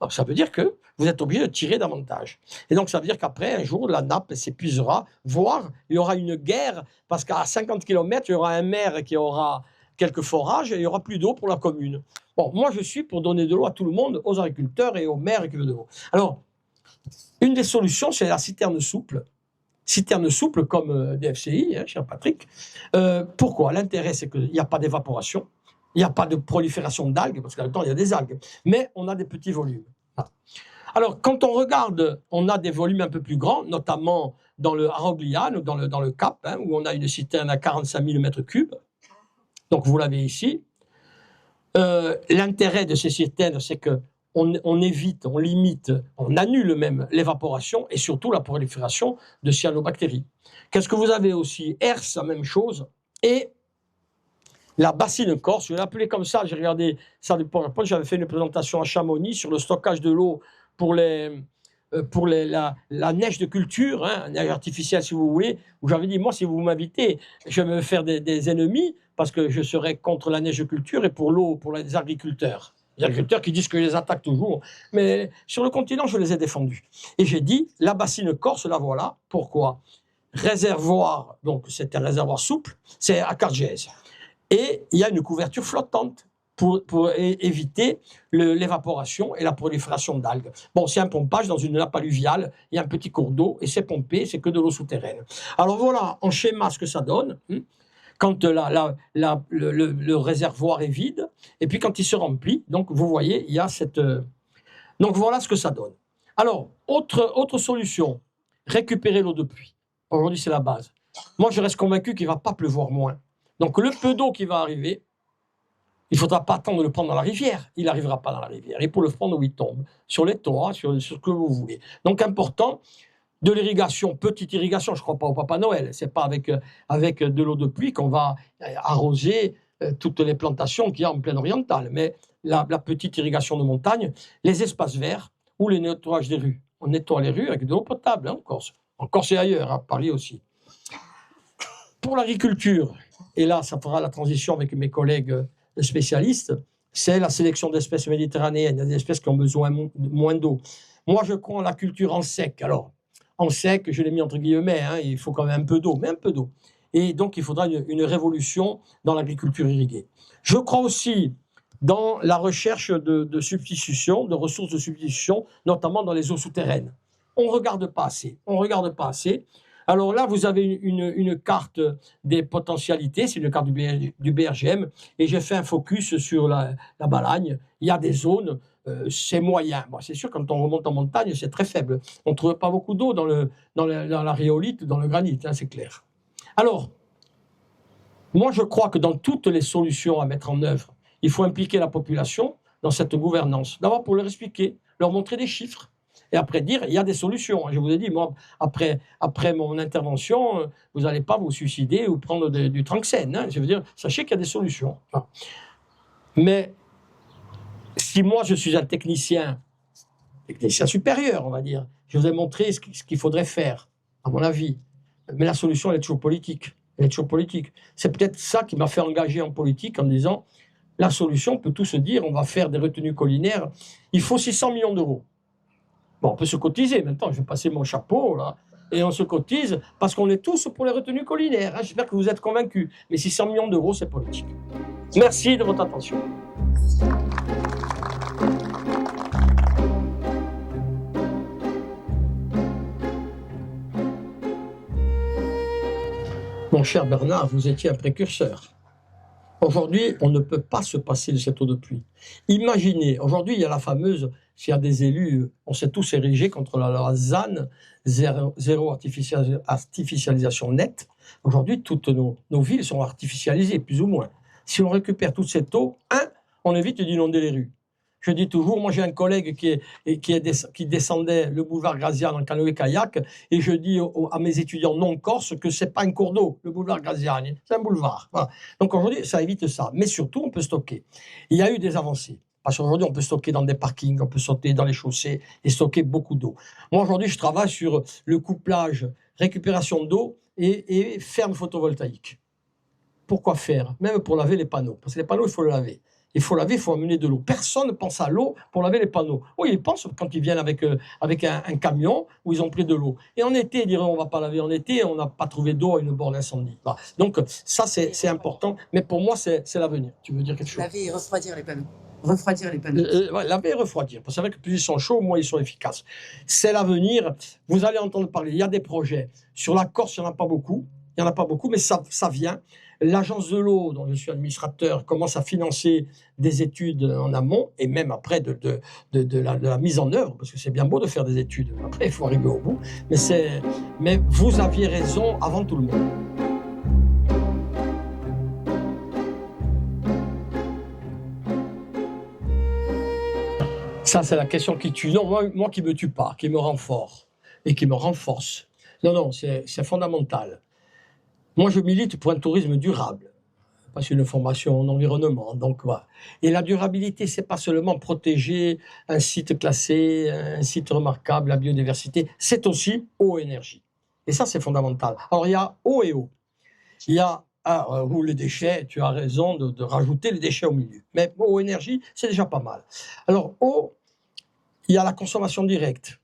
ça veut dire que vous êtes obligé de tirer davantage. Et donc, ça veut dire qu'après, un jour, la nappe s'épuisera, voire il y aura une guerre, parce qu'à 50 km, il y aura un maire qui aura quelques forages et il n'y aura plus d'eau pour la commune. Bon, moi, je suis pour donner de l'eau à tout le monde, aux agriculteurs et aux maires qui veulent de l'eau. Alors, une des solutions, c'est la citerne souple. Citerne souple comme DFCI, cher Patrick. Pourquoi? L'intérêt, c'est qu'il n'y a pas d'évaporation, il n'y a pas de prolifération d'algues, parce qu'en même temps, il y a des algues, mais on a des petits volumes. Alors, quand on regarde, on a des volumes un peu plus grands, notamment dans le Harogliane, dans le Cap, où on a une citerne à 45 000 m3. Donc, vous l'avez ici. L'intérêt de ces citernes, c'est qu'on évite, on limite, on annule même l'évaporation et surtout la prolifération de cyanobactéries. Qu'est-ce que vous avez aussi? Herse, la même chose. Et la bassine corse, je l'ai appelée comme ça, j'ai regardé ça du PowerPoint, j'avais fait une présentation à Chamonix sur le stockage de l'eau pour la neige de culture, neige artificielle si vous voulez, où j'avais dit, moi si vous m'invitez, je vais me faire des ennemis, parce que je serai contre la neige de culture et pour l'eau, pour les agriculteurs. Les agriculteurs qui disent que je les attaque toujours. Mais sur le continent, je les ai défendus. Et j'ai dit, la bassine corse, la voilà. Pourquoi? Réservoir, donc c'est un réservoir souple, c'est à Cargèse. Et il y a une couverture flottante pour éviter l'évaporation et la prolifération d'algues. Bon, c'est un pompage dans une nappe alluviale, il y a un petit cours d'eau et c'est pompé, c'est que de l'eau souterraine. Alors voilà, en schéma, ce que ça donne, quand le réservoir est vide, et puis quand il se remplit, donc vous voyez, il y a cette... Donc voilà ce que ça donne. Alors, autre solution, récupérer l'eau de pluie. Aujourd'hui, c'est la base. Moi, je reste convaincu qu'il ne va pas pleuvoir moins. Donc le peu d'eau qui va arriver, il ne faudra pas attendre de le prendre dans la rivière. Il n'arrivera pas dans la rivière. Il faut le prendre où il tombe, sur les toits, sur ce que vous voulez. Donc important, de l'irrigation, petite irrigation, je ne crois pas au Papa Noël. Ce n'est pas avec de l'eau de pluie qu'on va arroser toutes les plantations qu'il y a en plaine orientale. Mais la petite irrigation de montagne, les espaces verts ou le nettoyage des rues. On nettoie les rues avec de l'eau potable en Corse. En Corse et ailleurs, à Paris aussi. Pour l'agriculture, et là, ça fera la transition avec mes collègues spécialistes, c'est la sélection d'espèces méditerranéennes. Il y a des espèces qui ont besoin moins d'eau. Moi, je crois en la culture en sec. Alors, en sec, je l'ai mis entre guillemets, il faut quand même un peu d'eau, mais un peu d'eau. Et donc, il faudra une révolution dans l'agriculture irriguée. Je crois aussi dans la recherche de substitution, de ressources de substitution, notamment dans les eaux souterraines. On ne regarde pas assez. On regarde pas assez. Alors là, vous avez une carte des potentialités, c'est une carte du BRGM, et j'ai fait un focus sur la Balagne. Il y a des zones, c'est moyen. Bon, c'est sûr, quand on remonte en montagne, c'est très faible. On ne trouve pas beaucoup d'eau dans la rhyolite, dans le granit, c'est clair. Alors, moi, je crois que dans toutes les solutions à mettre en œuvre, il faut impliquer la population dans cette gouvernance. D'abord, pour leur expliquer leur montrer des chiffres. Et après dire, il y a des solutions. Je vous ai dit, moi, après mon intervention, vous n'allez pas vous suicider ou prendre du Tranxène. Hein. Je veux dire, sachez qu'il y a des solutions. Mais si moi, je suis un technicien supérieur, on va dire, je vous ai montré ce qu'il faudrait faire, à mon avis. Mais la solution, elle est toujours politique. Elle est toujours politique. C'est peut-être ça qui m'a fait engager en politique en disant, la solution, on peut tout se dire, on va faire des retenues collinaires, il faut 600 millions d'euros. Bon, on peut se cotiser. Maintenant, je vais passer mon chapeau, là, et on se cotise parce qu'on est tous pour les retenues collinaires. Hein. J'espère que vous êtes convaincus. Mais 600 millions d'euros, c'est politique. Merci de votre attention. Mon cher Bernard, vous étiez un précurseur. Aujourd'hui, on ne peut pas se passer de cette eau de pluie. Imaginez, aujourd'hui, il y a la fameuse, s'il y a des élus, on s'est tous érigés contre la loi ZAN, zéro artificialisation nette. Aujourd'hui, toutes nos villes sont artificialisées, plus ou moins. Si on récupère toute cette eau, on évite d'inonder les rues. Je dis toujours, moi j'ai un collègue qui descendait le boulevard Graziano en canoë-kayak, et je dis à mes étudiants non corses que c'est pas un cours d'eau, le boulevard Graziano, c'est un boulevard. Voilà. Donc aujourd'hui, ça évite ça. Mais surtout, on peut stocker. Il y a eu des avancées. Parce qu'aujourd'hui, on peut stocker dans des parkings, on peut stocker dans les chaussées et stocker beaucoup d'eau. Moi, aujourd'hui, je travaille sur le couplage, récupération d'eau et ferme photovoltaïque. Pourquoi faire? Même pour laver les panneaux. Parce que les panneaux, il faut le laver. Il faut laver, il faut amener de l'eau. Personne ne pense à l'eau pour laver les panneaux. Oui, ils pensent quand ils viennent avec un camion où ils ont pris de l'eau. Et en été, ils diraient on ne va pas laver en été, on n'a pas trouvé d'eau à une borne incendie. Voilà. Donc ça, c'est important. Mais pour moi, c'est l'avenir. Tu veux dire quelque chose? Laver et refroidir les panneaux. Refroidir les panneaux. Ouais, laver et refroidir. C'est vrai que plus ils sont chauds, moins ils sont efficaces. C'est l'avenir. Vous allez entendre parler. Il y a des projets. Sur la Corse, il n'y en a pas beaucoup. Il n'y en a pas beaucoup, mais ça vient. L'agence de l'eau, dont je suis administrateur, commence à financer des études en amont et même après de la mise en œuvre, parce que c'est bien beau de faire des études. Après, il faut arriver au bout. Mais vous aviez raison avant tout le monde. Ça, c'est la question qui tue. Non, moi qui ne me tue pas, qui me rend fort et qui me renforce. Non, c'est fondamental. Moi, je milite pour un tourisme durable, parce une formation en environnement. Donc, voilà. Et la durabilité, c'est pas seulement protéger un site classé, un site remarquable, la biodiversité, c'est aussi eau et énergie. Et ça, c'est fondamental. Alors, il y a eau et eau. Il y a ou les déchets, tu as raison de rajouter les déchets au milieu. Mais eau et énergie, c'est déjà pas mal. Alors, eau, il y a la consommation directe,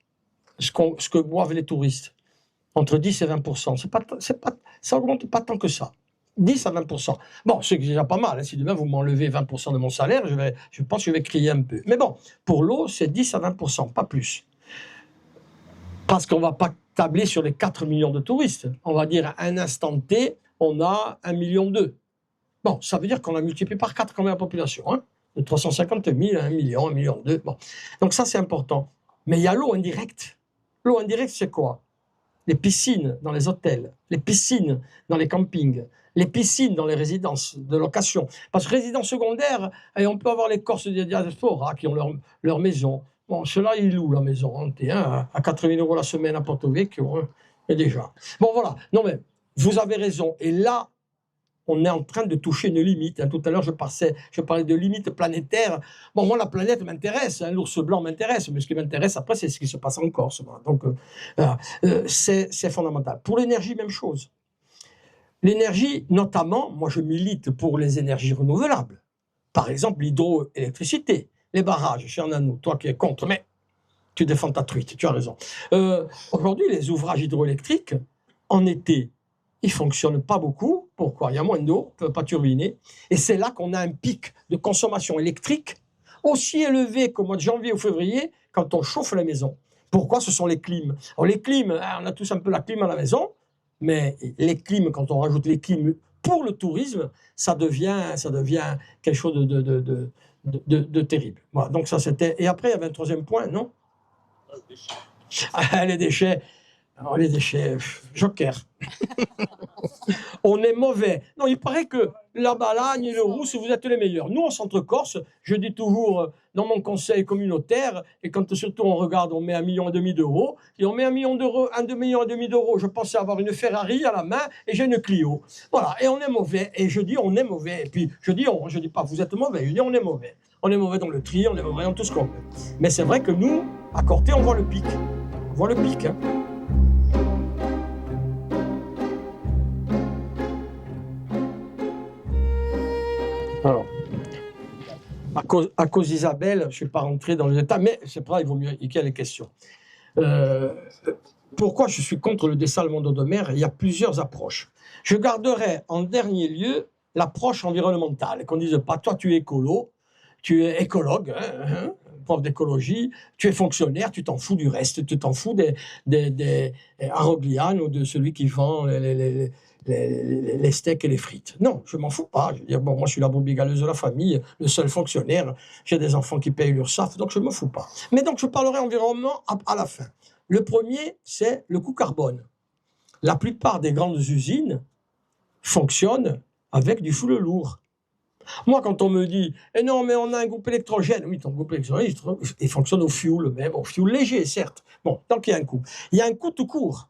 ce que boivent les touristes. Entre 10 et 20%. Ça augmente pas tant que ça. 10 à 20%. Bon, c'est déjà pas mal. Hein. Si demain vous m'enlevez 20% de mon salaire, je pense que je vais crier un peu. Mais bon, pour l'eau, c'est 10 à 20%, pas plus. Parce qu'on ne va pas tabler sur les 4 millions de touristes. On va dire à un instant T, on a 1,2 million. Bon, ça veut dire qu'on a multiplié par 4 quand même la population. Hein, de 350 000 à 1 million, 1,2 million. Bon. Donc ça, c'est important. Mais il y a l'eau indirecte. L'eau indirecte, c'est quoi? Les piscines dans les hôtels, les piscines dans les campings, les piscines dans les résidences de location. Parce que résidence secondaire, et on peut avoir les Corses de diaspora qui ont leur maison. Bon, ceux-là, ils louent la maison à 4 000 € la semaine à Porto Vecchio, hein, et déjà. Bon, voilà. Non, mais vous avez raison. Et là, on est en train de toucher une limite. Hein. Tout à l'heure, je parlais de limite planétaire. Bon, moi, la planète m'intéresse. Hein. L'ours blanc m'intéresse. Mais ce qui m'intéresse, après, c'est ce qui se passe en Corse. Voilà. Donc, c'est fondamental. Pour l'énergie, même chose. L'énergie, notamment, moi, je milite pour les énergies renouvelables. Par exemple, l'hydroélectricité, les barrages, cher Nanou, toi qui es contre, mais tu défends ta truite, tu as raison. Aujourd'hui, les ouvrages hydroélectriques, en été, ils ne fonctionnent pas beaucoup. Pourquoi? Il y a moins d'eau, on ne peut pas turbiner. Et c'est là qu'on a un pic de consommation électrique aussi élevé qu'au mois de janvier ou février quand on chauffe la maison. Pourquoi? Ce sont les clims. Alors les clims, on a tous un peu la clim à la maison, mais les clims, quand on rajoute les clims pour le tourisme, ça devient quelque chose de terrible. Voilà, donc ça c'était... Et après, il y avait un troisième point, non? Les déchets. Alors, les déchets, joker. On est mauvais. Non, il paraît que la Balagne et le Rousse, vous êtes les meilleurs. Nous, en Centre-Corse, je dis toujours dans mon conseil communautaire, et quand surtout on regarde, on met 1,5 million d'euros, et on met 1,5 million d'euros, je pensais avoir une Ferrari à la main, et j'ai une Clio. Voilà, et on est mauvais, et je dis on est mauvais, et puis je dis pas vous êtes mauvais, je dis on est mauvais. On est mauvais dans le tri, on est mauvais dans tout ce qu'on veut. Mais c'est vrai que nous, à Corté, on voit le pic. On voit le pic, hein. Alors, à cause d'Isabelle, je ne suis pas rentré dans les détails, mais c'est pas, il vaut mieux qu'il y ait les questions. Pourquoi je suis contre le dessalement d'eau de mer? Il y a plusieurs approches. Je garderai en dernier lieu l'approche environnementale, qu'on ne dise pas, toi tu es écolo, tu es écologue, prof d'écologie, tu es fonctionnaire, tu t'en fous du reste, tu t'en fous des Aroglian ou de celui qui vend les steaks et les frites. Non, je m'en fous pas. Je veux dire, bon, moi, je suis la brebis galeuse de la famille, le seul fonctionnaire. J'ai des enfants qui payent l'URSSAF, donc je ne me fous pas. Mais donc, je parlerai environnement à la fin. Le premier, c'est le coût carbone. La plupart des grandes usines fonctionnent avec du fioul lourd. Moi, quand on me dit eh non, mais on a un groupe électrogène, oui, ton groupe électrogène, il fonctionne au fioul, mais bon, fioul léger, certes. Bon, tant qu'il y a un coût. Il y a un coût tout court.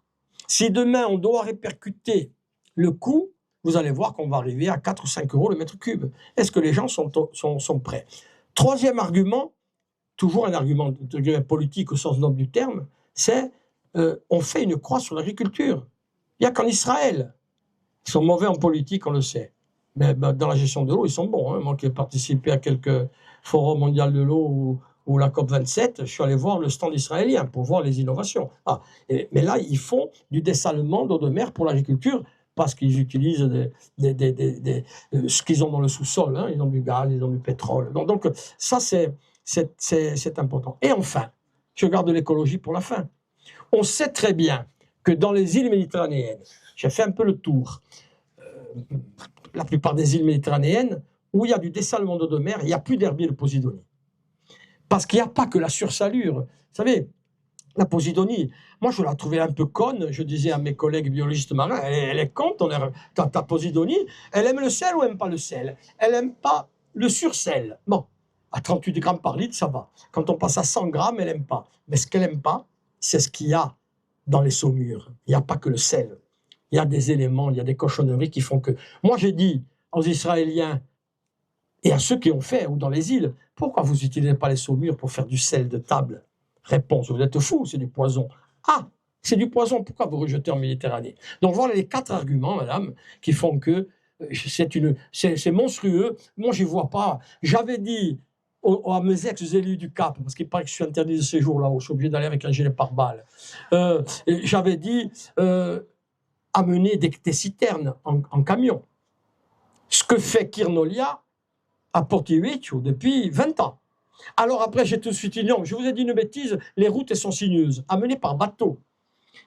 Si demain, on doit répercuter le coût, vous allez voir qu'on va arriver à 4 ou 5 euros le mètre cube. Est-ce que les gens sont prêts? Troisième argument, toujours un argument politique au sens noble du terme, c'est on fait une croix sur l'agriculture. Il n'y a qu'en Israël. Ils sont mauvais en politique, on le sait. Mais dans la gestion de l'eau, ils sont bons. Hein. Moi qui ai participé à quelques forums mondiaux de l'eau ou la COP27, je suis allé voir le stand israélien pour voir les innovations. Mais là, ils font du dessalement d'eau de mer pour l'agriculture parce qu'ils utilisent ce qu'ils ont dans le sous-sol. Hein. Ils ont du gaz, ils ont du pétrole. Donc ça, c'est important. Et enfin, je garde l'écologie pour la fin. On sait très bien que dans les îles méditerranéennes, j'ai fait un peu le tour, la plupart des îles méditerranéennes, où il y a du dessalement d'eau de mer, il n'y a plus d'herbier de Posidonie. Parce qu'il n'y a pas que la sursalure. Vous savez, la Posidonie, moi je la trouvais un peu conne, je disais à mes collègues biologistes marins, elle est conne, ta Posidonie, elle aime le sel ou elle n'aime pas le sel? Elle n'aime pas le sursel. Bon, à 38 grammes par litre, ça va. Quand on passe à 100 grammes, elle n'aime pas. Mais ce qu'elle n'aime pas, c'est ce qu'il y a dans les saumures. Il n'y a pas que le sel. Il y a des éléments, il y a des cochonneries qui font que... Moi, j'ai dit aux Israéliens et à ceux qui ont fait, ou dans les îles, pourquoi vous n'utilisez pas les saumures pour faire du sel de table? Réponse, vous êtes fous, c'est du poison. Ah, c'est du poison, pourquoi vous rejetez en Méditerranée? Donc voilà les 4 arguments, madame, qui font que c'est monstrueux. Moi, je n'y vois pas. J'avais dit à mes ex-élus du Cap, parce qu'il paraît que je suis interdit de séjour là-haut, je suis obligé d'aller avec un gilet pare-balles. J'avais dit... amener des citernes en camion. Ce que fait Kirnolia à Porto Vecchio depuis 20 ans. Alors après, j'ai tout de suite dit non, je vous ai dit une bêtise, les routes elles sont sinueuses, amenées par bateau.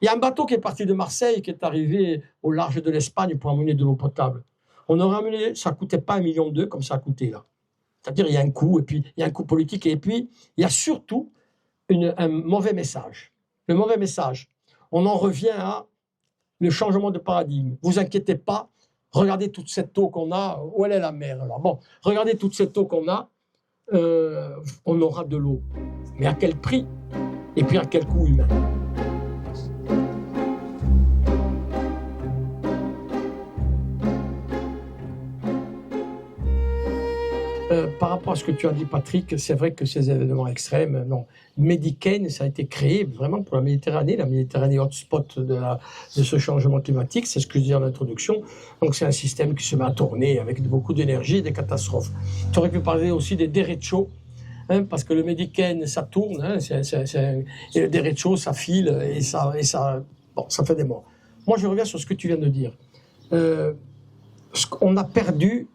Il y a un bateau qui est parti de Marseille, qui est arrivé au large de l'Espagne pour amener de l'eau potable. On aurait amené, ça ne coûtait pas 1,2 million comme ça a coûté là. C'est-à-dire il y a un coût, et puis il y a un coût politique, et puis il y a surtout un mauvais message. Le mauvais message, on en revient à le changement de paradigme. Vous inquiétez pas, regardez toute cette eau qu'on a. Où elle est la mer alors? Bon, regardez toute cette eau qu'on a, on aura de l'eau. Mais à quel prix? Et puis à quel coût humain? Par rapport à ce que tu as dit, Patrick, c'est vrai que ces événements extrêmes, non. Medicaine, ça a été créé vraiment pour la Méditerranée hotspot de ce changement climatique, c'est ce que je dis en introduction. Donc c'est un système qui se met à tourner avec beaucoup d'énergie et des catastrophes. Tu aurais pu parler aussi des derecho, parce que le Medicaine, ça tourne, et le derecho, ça file, et ça fait des morts. Moi, je reviens sur ce que tu viens de dire. On a perdu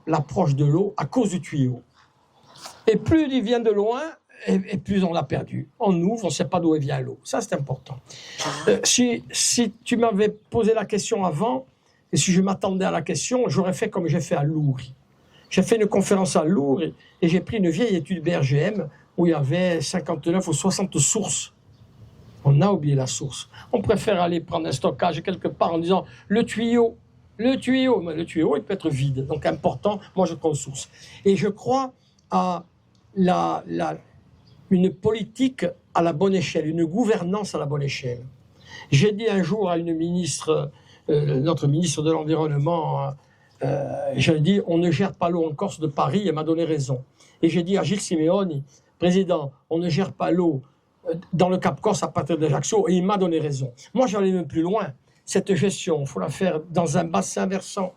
l'approche de l'eau à cause du tuyau. Et plus il vient de loin, et plus on l'a perdu. On ouvre, on ne sait pas d'où vient l'eau. Ça, c'est important. Si tu m'avais posé la question avant, et si je m'attendais à la question, j'aurais fait comme j'ai fait à Lourdes. J'ai fait une conférence à Lourdes, et j'ai pris une vieille étude BRGM, où il y avait 59 ou 60 sources On a oublié la source. On préfère aller prendre un stockage quelque part en disant le tuyau, mais le tuyau, il peut être vide. Donc important, moi je prends source. Et je crois à une politique à la bonne échelle, une gouvernance à la bonne échelle. J'ai dit un jour à une ministre, notre ministre de l'Environnement, j'ai dit on ne gère pas l'eau en Corse de Paris, elle m'a donné raison. Et j'ai dit à Gilles Simeoni, président, on ne gère pas l'eau dans le Cap Corse à partir d'Ajaccio, et il m'a donné raison. Moi j'allais même plus loin. Cette gestion, il faut la faire dans un bassin versant.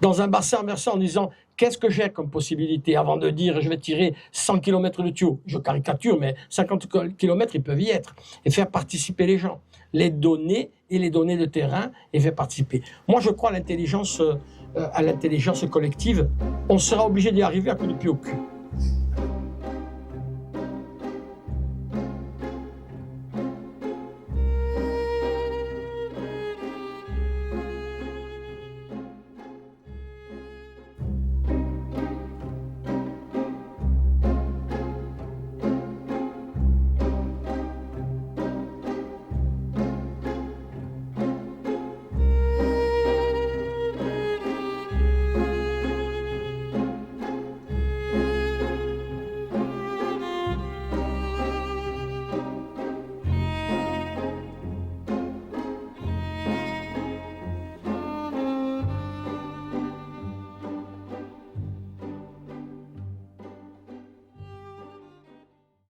Dans un bassin versant en disant qu'est-ce que j'ai comme possibilité avant de dire je vais tirer 100 km de tuyau. Je caricature, mais 50 km ils peuvent y être. Et faire participer les gens. Les données de terrain et faire participer. Moi je crois à l'intelligence collective. On sera obligé d'y arriver à coup de pied au cul.